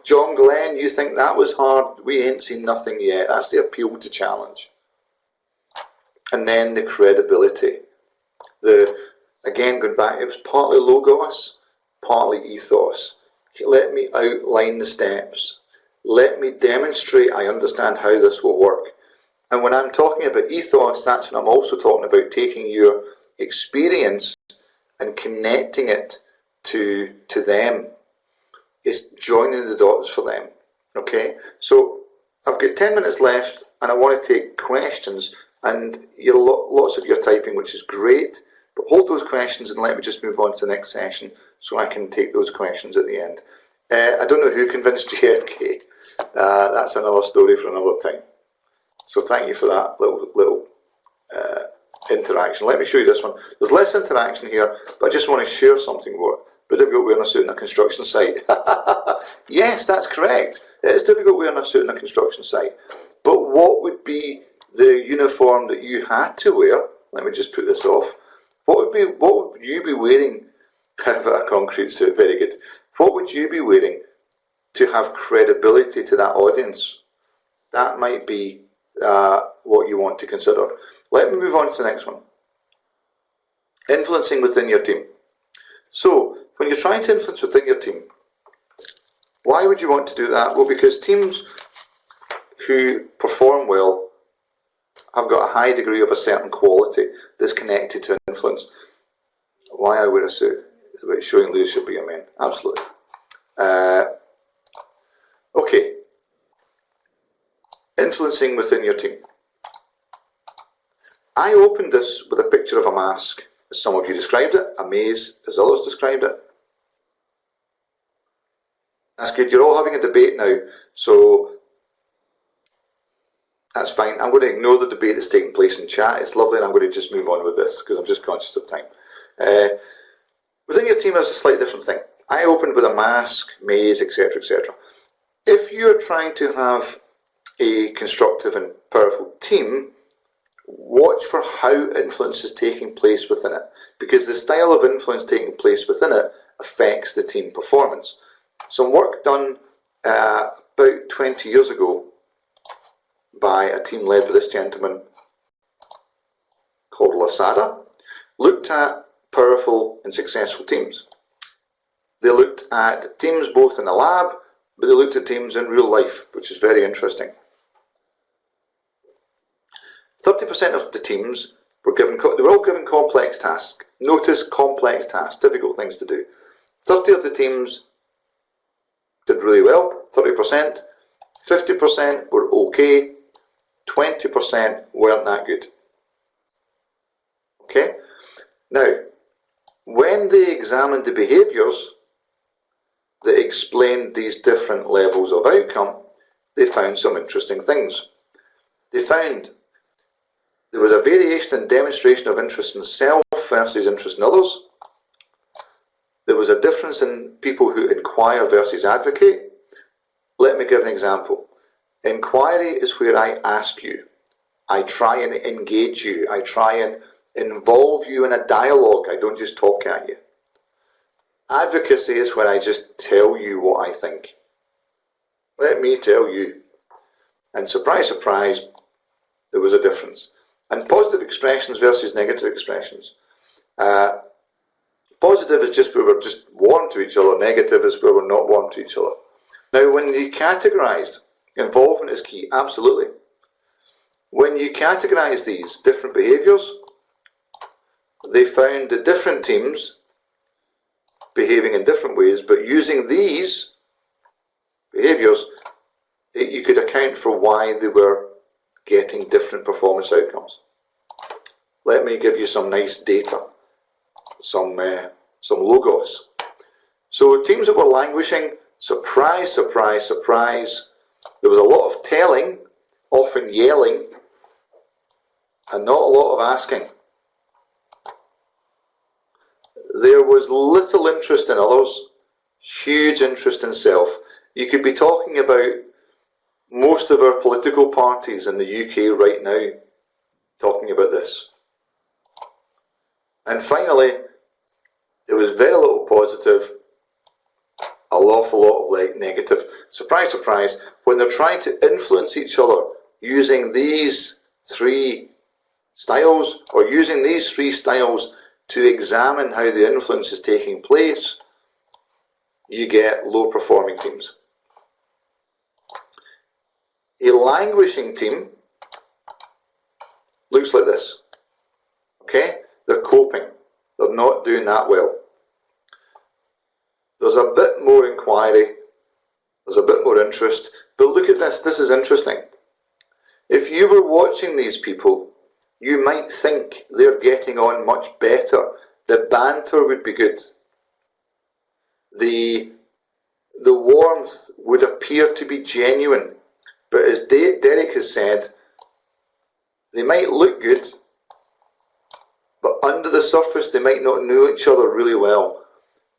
John Glenn, you think that was hard? We ain't seen nothing yet. That's the appeal to challenge. And then the credibility. Again, going back, it was partly logos, partly ethos. Let me outline the steps. Let me demonstrate I understand how this will work. And when I'm talking about ethos, that's when I'm also talking about taking your experience and connecting it to them. It's joining the dots for them. Okay, so I've got 10 minutes left and I want to take questions, and lots of your typing, which is great, but hold those questions and let me just move on to the next session so I can take those questions at the end. I don't know who convinced JFK. That's another story for another time. So thank you for that little interaction. Let me show you this one. There's less interaction here, but I just want to share something more. But difficult wearing a suit on a construction site. Yes, that's correct. It is difficult wearing a suit on a construction site. But what would be the uniform that you had to wear? Let me just put this off. What would you be wearing? A concrete suit, very good. What would you be wearing to have credibility to that audience? That might be what you want to consider. Let me move on to the next one. Influencing within your team. So, when you're trying to influence within your team, why would you want to do that? Well, because teams who perform well have got a high degree of a certain quality that's connected to influence. Why I wear a suit? It's about showing leadership with your men. Absolutely. Okay. Influencing within your team. I opened this with a picture of a mask, as some of you described it, a maze, as others described it. That's good. You're all having a debate now, so that's fine. I'm going to ignore the debate that's taking place in chat. It's lovely, and I'm going to just move on with this because I'm just conscious of time. Within your team, there's a slightly different thing. I opened with a mask, maze, etc., etc. If you're trying to have a constructive and powerful team, watch for how influence is taking place within it, because the style of influence taking place within it affects the team performance. Some work done about 20 years ago by a team led by this gentleman called Lasada looked at powerful and successful teams. They looked at teams both in the lab, but they looked at teams in real life, which is very interesting. 30% of the teams were all given complex tasks. Notice complex tasks, difficult things to do. 30 of the teams did really well, 30%. 50% were okay, 20% weren't that good. Okay? Now, when they examined the behaviours that explained these different levels of outcome, they found some interesting things. They found there was a variation in demonstration of interest in self versus interest in others. There was a difference in people who inquire versus advocate. Let me give an example. Inquiry is where I ask you. I try and engage you. I try and involve you in a dialogue. I don't just talk at you. Advocacy is where I just tell you what I think. Let me tell you. And surprise, surprise, there was a difference. And positive expressions versus negative expressions. Positive is just where we're just warm to each other. Negative is where we're not warm to each other. Now, when you categorised, involvement is key, absolutely. When you categorise these different behaviours, they found that different teams behaving in different ways, but using these behaviours, you could account for why they were getting different performance outcomes. Let me give you some nice data, some logos. So teams that were languishing, surprise, surprise, surprise. There was a lot of telling, often yelling, and not a lot of asking. There was little interest in others, huge interest in self. You could be talking about most of our political parties in the UK right now talking about this. And finally, there was very little positive, an awful lot of negative. Surprise, surprise, when they're trying to influence each other using these three styles, or using these three styles to examine how the influence is taking place, you get low performing teams. A languishing team looks like this. Okay? They're coping. They're not doing that well. There's a bit more inquiry. There's a bit more interest. But look at this. This is interesting. If you were watching these people, you might think they're getting on much better. The banter would be good. The warmth would appear to be genuine. But as Derek has said, they might look good, but under the surface they might not know each other really well.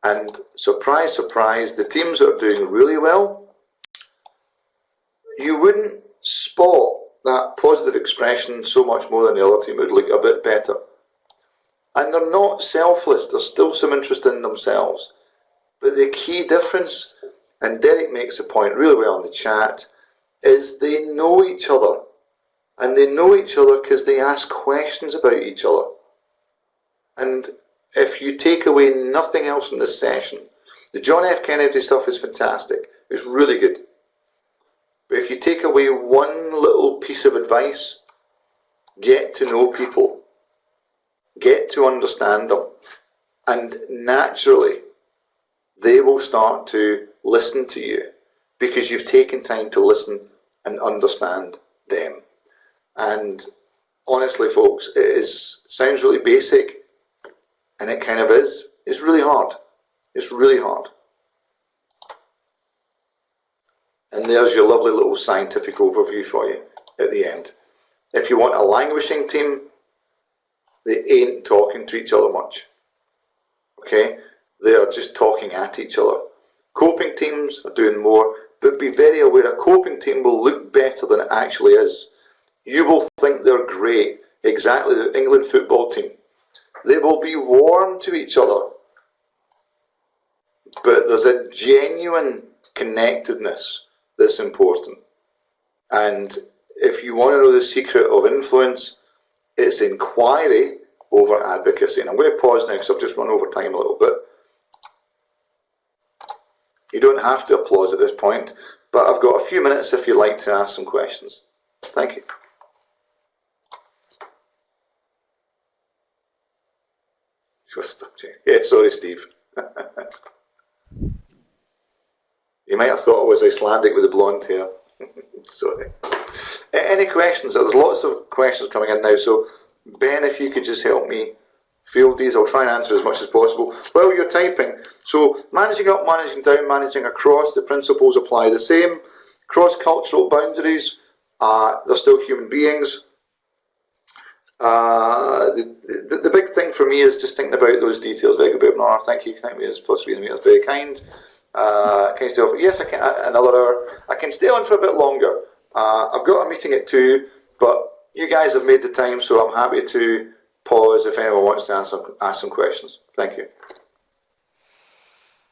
And surprise, surprise, the teams that are doing really well, you wouldn't spot that positive expression so much more than the other team. It would look a bit better. And they're not selfless, there's still some interest in themselves. But the key difference, and Derek makes a point really well in the chat, is they know each other. And they know each other because they ask questions about each other. And if you take away nothing else from this session, the John F. Kennedy stuff is fantastic. It's really good. But if you take away one little piece of advice, get to know people. Get to understand them. And naturally, they will start to listen to you because you've taken time to listen and understand them. And honestly, folks, sounds really basic, and it kind of is. It's really hard. It's really hard. And there's your lovely little scientific overview for you at the end. If you want a languishing team, they ain't talking to each other much. Okay? They are just talking at each other. Coping teams are doing more, but be very aware a coping team will look better than it actually is. You will think they're great, exactly the England football team. They will be warm to each other, but there's a genuine connectedness that's important. And if you want to know the secret of influence, it's inquiry over advocacy. And I'm going to pause now because I've just run over time a little bit. You don't have to applause at this point, but I've got a few minutes if you'd like to ask some questions. Thank you. Yeah, sorry, Steve. You might have thought I was Icelandic with the blonde hair. Sorry. Any questions? There's lots of questions coming in now, so Ben, if you could just help me field these, I'll try and answer as much as possible while you're typing. So, managing up, managing down, managing across, the principles apply the same. Cross-cultural boundaries, they're still human beings. The big thing for me is just thinking about those details. Very good, Bernard. Thank you. Count me as plus 3 meters. Very kind. Can you stay on? Yes, I can. Another hour. I can stay on for a bit longer. I've got a meeting at 2, but you guys have made the time, so I'm happy to pause if anyone wants to ask some questions. Thank you.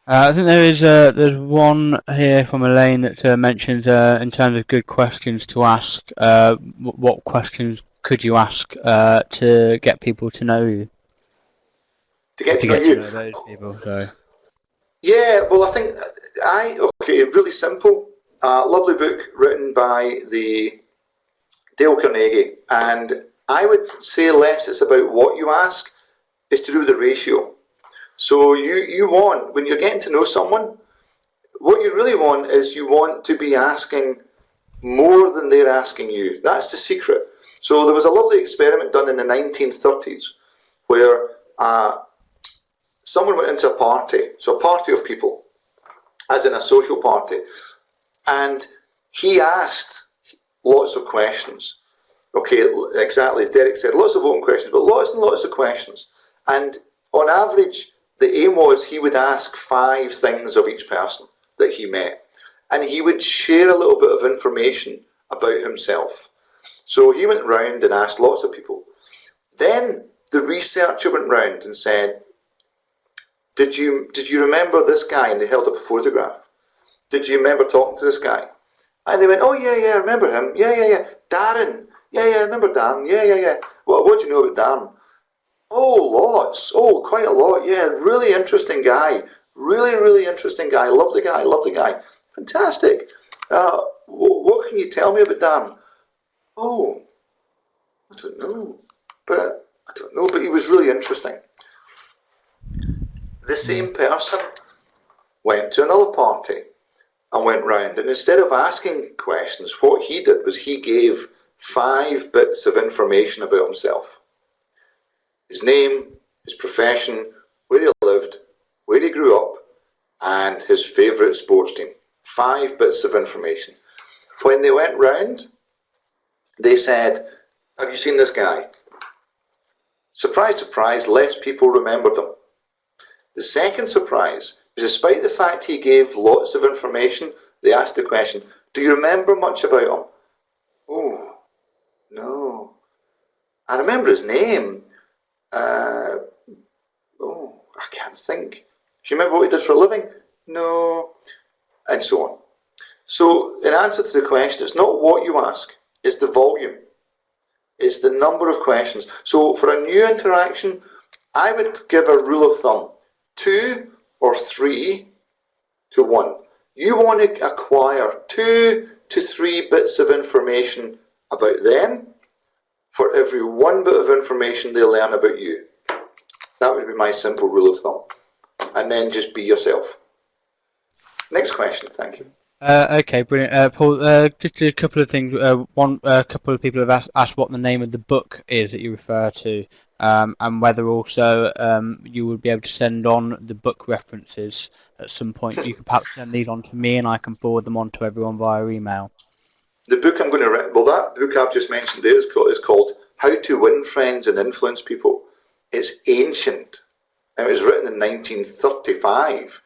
I think there's one here from Elaine that mentions in terms of good questions to ask. What questions could you ask to get people to know you? To get to know you. Those people. Sorry. Yeah, well, I think really simple. Lovely book written by the Dale Carnegie, and I would say less it's about what you ask, it's to do with the ratio. So you want, when you're getting to know someone, what you really want is you want to be asking more than they're asking you. That's the secret. So there was a lovely experiment done in the 1930s where someone went into a party, so a party of people, as in a social party, and he asked lots of questions. Okay, exactly as Derek said, lots of open questions, but lots and lots of questions. And on average, the aim was he would ask 5 things of each person that he met. And he would share a little bit of information about himself. So he went round and asked lots of people. Then the researcher went round and said, Did you remember this guy? And they held up a photograph. Did you remember talking to this guy? And they went, oh, yeah, I remember him. Yeah. Darren. Yeah, I remember Darren. Yeah. What do you know about Darren? Oh, lots. Oh, quite a lot. Yeah, really interesting guy. Really, really interesting guy. Lovely guy, lovely guy. Fantastic. What can you tell me about Dan? Oh, I don't know. But he was really interesting. The same person went to another party and went round, and instead of asking questions, what he did was he gave 5 bits of information about himself. His name, his profession, where he lived, where he grew up, and his favourite sports team. 5 bits of information. When they went round, they said, have you seen this guy? Surprise, surprise, less people remembered him. The second surprise, despite the fact he gave lots of information, they asked the question, do you remember much about him? Oh, no. I remember his name. I can't think. Do you remember what he did for a living? No. And so on. So, in answer to the question, it's not what you ask, it's the volume. It's the number of questions. So, for a new interaction, I would give a rule of thumb. 2 or 3 to 1. You want to acquire 2 to 3 bits of information about them for every 1 bit of information they learn about you. That would be my simple rule of thumb. And then just be yourself. Next question, thank you. Okay, brilliant. Paul, just a couple of things. A couple of people have asked what the name of the book is that you refer to, and whether also you would be able to send on the book references at some point. You can perhaps send these on to me, and I can forward them on to everyone via email. The book I'm going to read, well, that book I've just mentioned there is called How to Win Friends and Influence People. It's ancient. It was written in 1935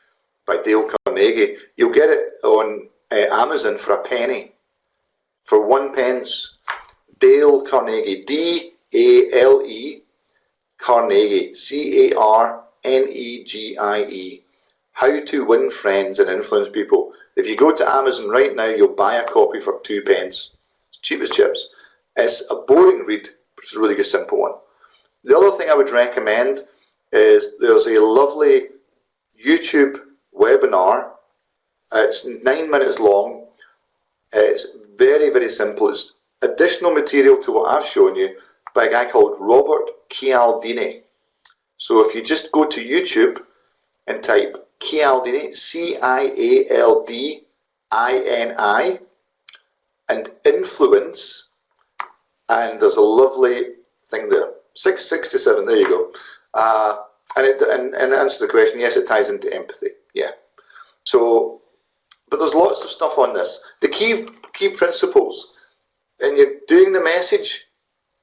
by Dale Carnegie. You'll get it on Amazon for a penny. For 1 pence. Dale Carnegie. D-A-L-E Carnegie. C-A-R-N-E-G-I-E. How to Win Friends and Influence People. If you go to Amazon right now, you'll buy a copy for 2 pence. It's cheap as chips. It's a boring read, but it's a really good simple one. The other thing I would recommend is there's a lovely YouTube webinar. It's 9 minutes long. It's very, very simple. It's additional material to what I've shown you by a guy called Robert Cialdini. So if you just go to YouTube and type Cialdini, C-I-A-L-D-I-N-I, and influence, and there's a lovely thing there. 667, there you go. And answer the question, yes, it ties into empathy. Yeah. So, but there's lots of stuff on this. The key principles, and you're doing the message,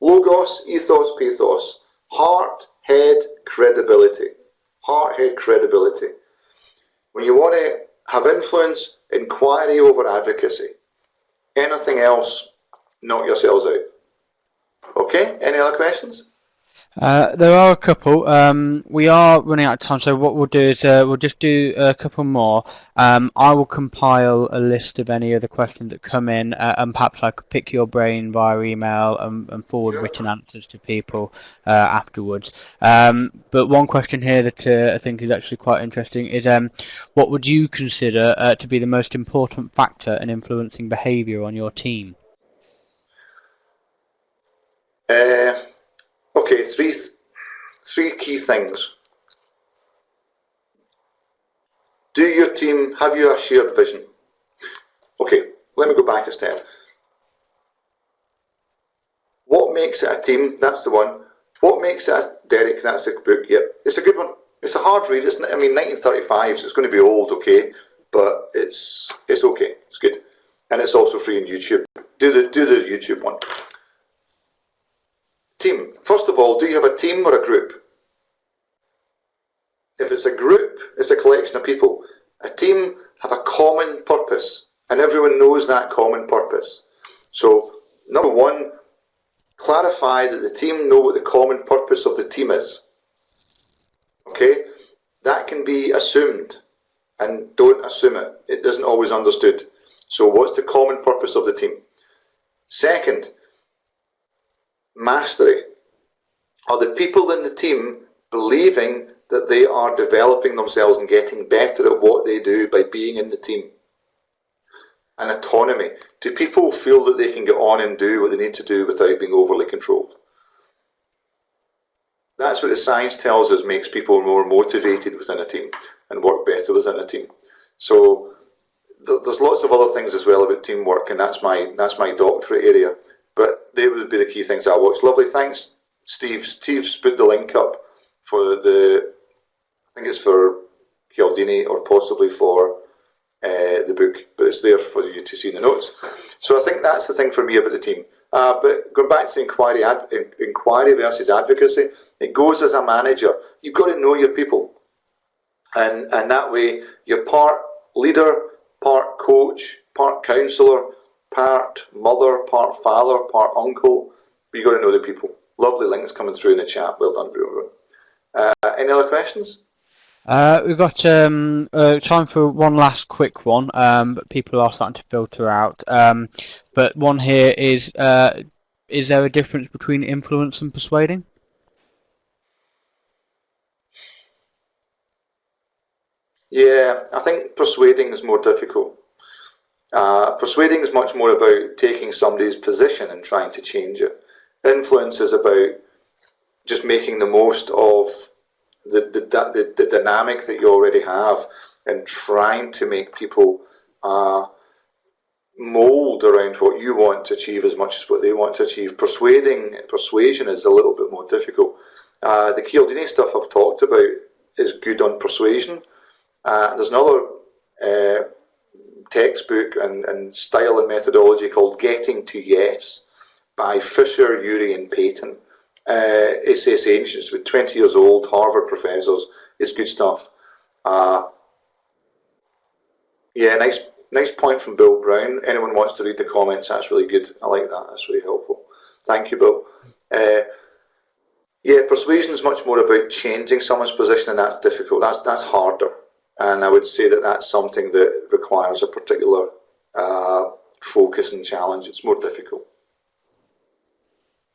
logos, ethos, pathos, heart, head, credibility. Heart, head, credibility. When you want to have influence, inquiry over advocacy. Anything else, knock yourselves out. Okay, any other questions? There are a couple. We are running out of time, so what we'll do is we'll just do a couple more. I will compile a list of any other questions that come in, and perhaps I could pick your brain via email and forward written answers to people afterwards. But one question here that I think is actually quite interesting is what would you consider to be the most important factor in influencing behaviour on your team? Okay, three key things. Do your team, have you a shared vision? Okay, let me go back a step. What makes it a team? That's the one. What makes it a Derek? That's the book. Yep, it's a good one. It's a hard read, isn't it? I mean, 1935, so it's going to be old, okay, but it's okay. It's good, and it's also free on YouTube. Do the YouTube one. Team. First of all, do you have a team or a group? If it's a group, it's a collection of people. A team have a common purpose, and everyone knows that common purpose. So, number one, clarify that the team know what the common purpose of the team is. Okay? That can be assumed, and don't assume it. It isn't always understood. So, what's the common purpose of the team? Second, mastery. Are the people in the team believing that they are developing themselves and getting better at what they do by being in the team? And autonomy. Do people feel that they can get on and do what they need to do without being overly controlled? That's what the science tells us makes people more motivated within a team and work better within a team. So there's lots of other things as well about teamwork, and that's my doctorate area. But they would be the key things I watch. Lovely, thanks, Steve. Steve's put the link up for the, I think it's for Cialdini or possibly for the book, but it's there for you to see in the notes. So I think that's the thing for me about the team. But going back to inquiry versus advocacy, it goes as a manager. You've got to know your people. And that way, you're part leader, part coach, part counsellor, part mother, part father, part uncle. But you've got to know the people. Lovely links coming through in the chat. Well done, everyone. Any other questions? We've got time for one last quick one, but people are starting to filter out. But one here is there a difference between influence and persuading? Yeah, I think persuading is more difficult. Persuading is much more about taking somebody's position and trying to change it. Influence is about just making the most of the dynamic that you already have and trying to make people mould around what you want to achieve as much as what they want to achieve. Persuasion is a little bit more difficult. The Cialdini stuff I've talked about is good on persuasion. There's another textbook and style and methodology called Getting to Yes by Fisher, Urey and Payton. It's ancient, it's about 20 years old, Harvard professors. It's good stuff. Yeah, nice point from Bill Brown. Anyone wants to read the comments, that's really good. I like that, that's really helpful. Thank you, Bill. Yeah, persuasion is much more about changing someone's position, and that's difficult. That's harder. And I would say that that's something that requires a particular focus and challenge. It's more difficult.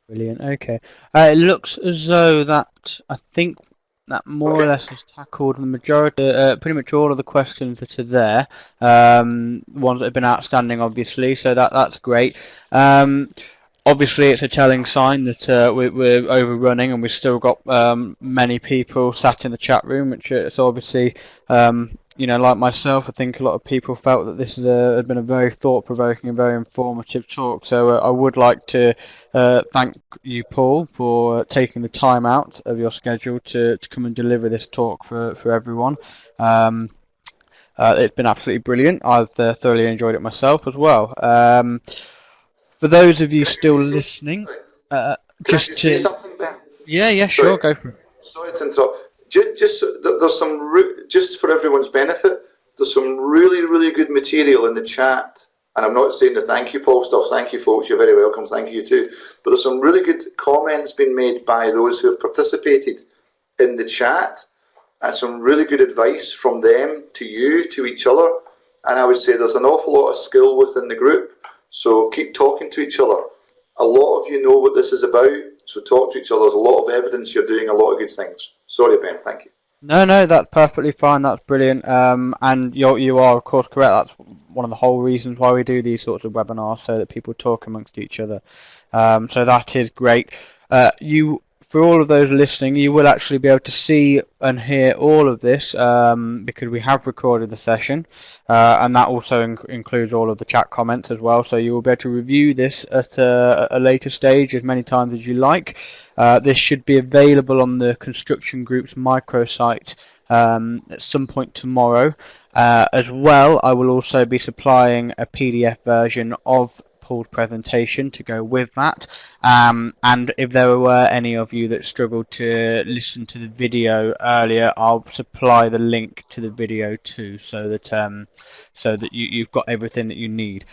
Brilliant. Okay. It looks as though that I think that more or less has tackled the majority, pretty much all of the questions that are there. Ones that have been outstanding, obviously. So that's great. Obviously, it's a telling sign that we're overrunning, and we've still got many people sat in the chat room, which is obviously, like myself, I think a lot of people felt that this had been a very thought-provoking and very informative talk. So I would like to thank you, Paul, for taking the time out of your schedule to come and deliver this talk for everyone. It's been absolutely brilliant. I've thoroughly enjoyed it myself as well. For those of you still listening, just to say something, Ben? Yeah, sure, go for it. Sorry to interrupt. Just for everyone's benefit, there's some really good material in the chat, and I'm not saying the thank you, Paul stuff. Thank you, folks. You're very welcome. Thank you too. But there's some really good comments being made by those who have participated in the chat, and some really good advice from them to you, to each other. And I would say there's an awful lot of skill within the group. So keep talking to each other. A lot of you know what this is about, so talk to each other. There's a lot of evidence you're doing a lot of good things. Sorry, Ben, thank you. No, that's perfectly fine. That's brilliant. And you are, of course, correct. That's one of the whole reasons why we do these sorts of webinars, so that people talk amongst each other. So that is great. For all of those listening, you will actually be able to see and hear all of this because we have recorded the session, and that also includes all of the chat comments as well. So you will be able to review this at a later stage as many times as you like. This should be available on the Construction Group's microsite at some point tomorrow. As well, I will also be supplying a PDF version of Paul's presentation to go with that, and if there were any of you that struggled to listen to the video earlier, I'll supply the link to the video too, so that you've got everything that you need.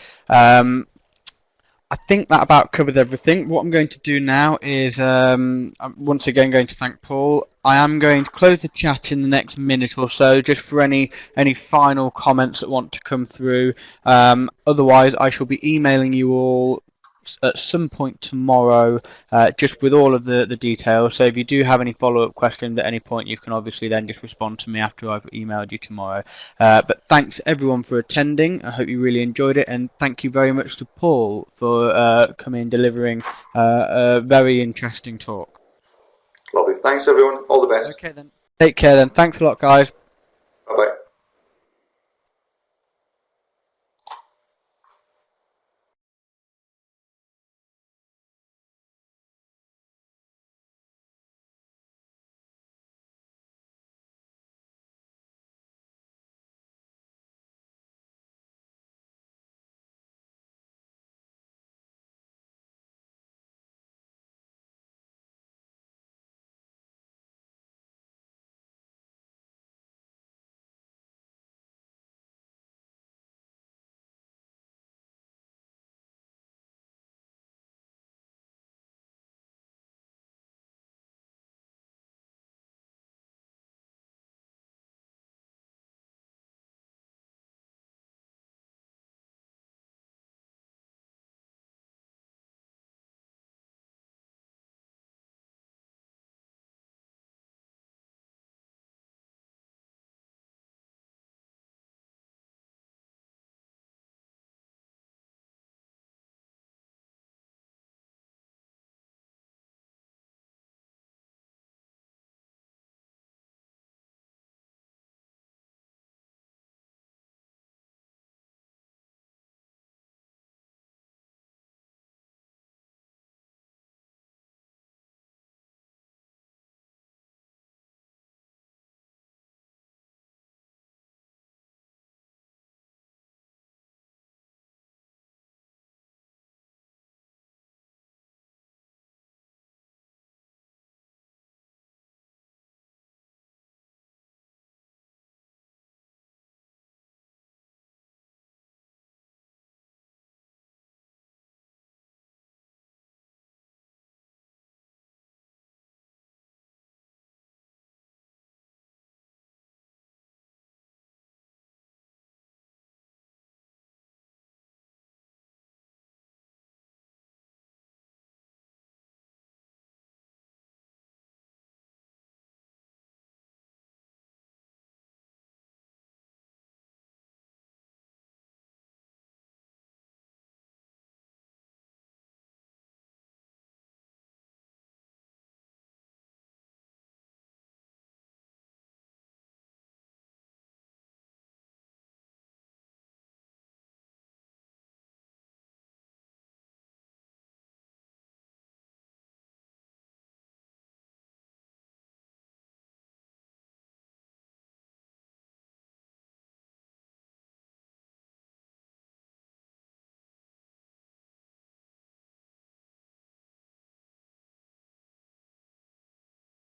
I think that about covers everything. What I'm going to do now is, I'm once again going to thank Paul. I am going to close the chat in the next minute or so, just for any final comments that want to come through. Otherwise, I shall be emailing you all out at some point tomorrow, just with all of the details. So if you do have any follow-up questions at any point, you can obviously then just respond to me after I've emailed you tomorrow. But thanks everyone for attending. I hope you really enjoyed it, and thank you very much to Paul for coming and delivering a very interesting talk. Lovely. Thanks everyone. All the best. Okay then. Take care then. Thanks a lot, guys. Bye bye.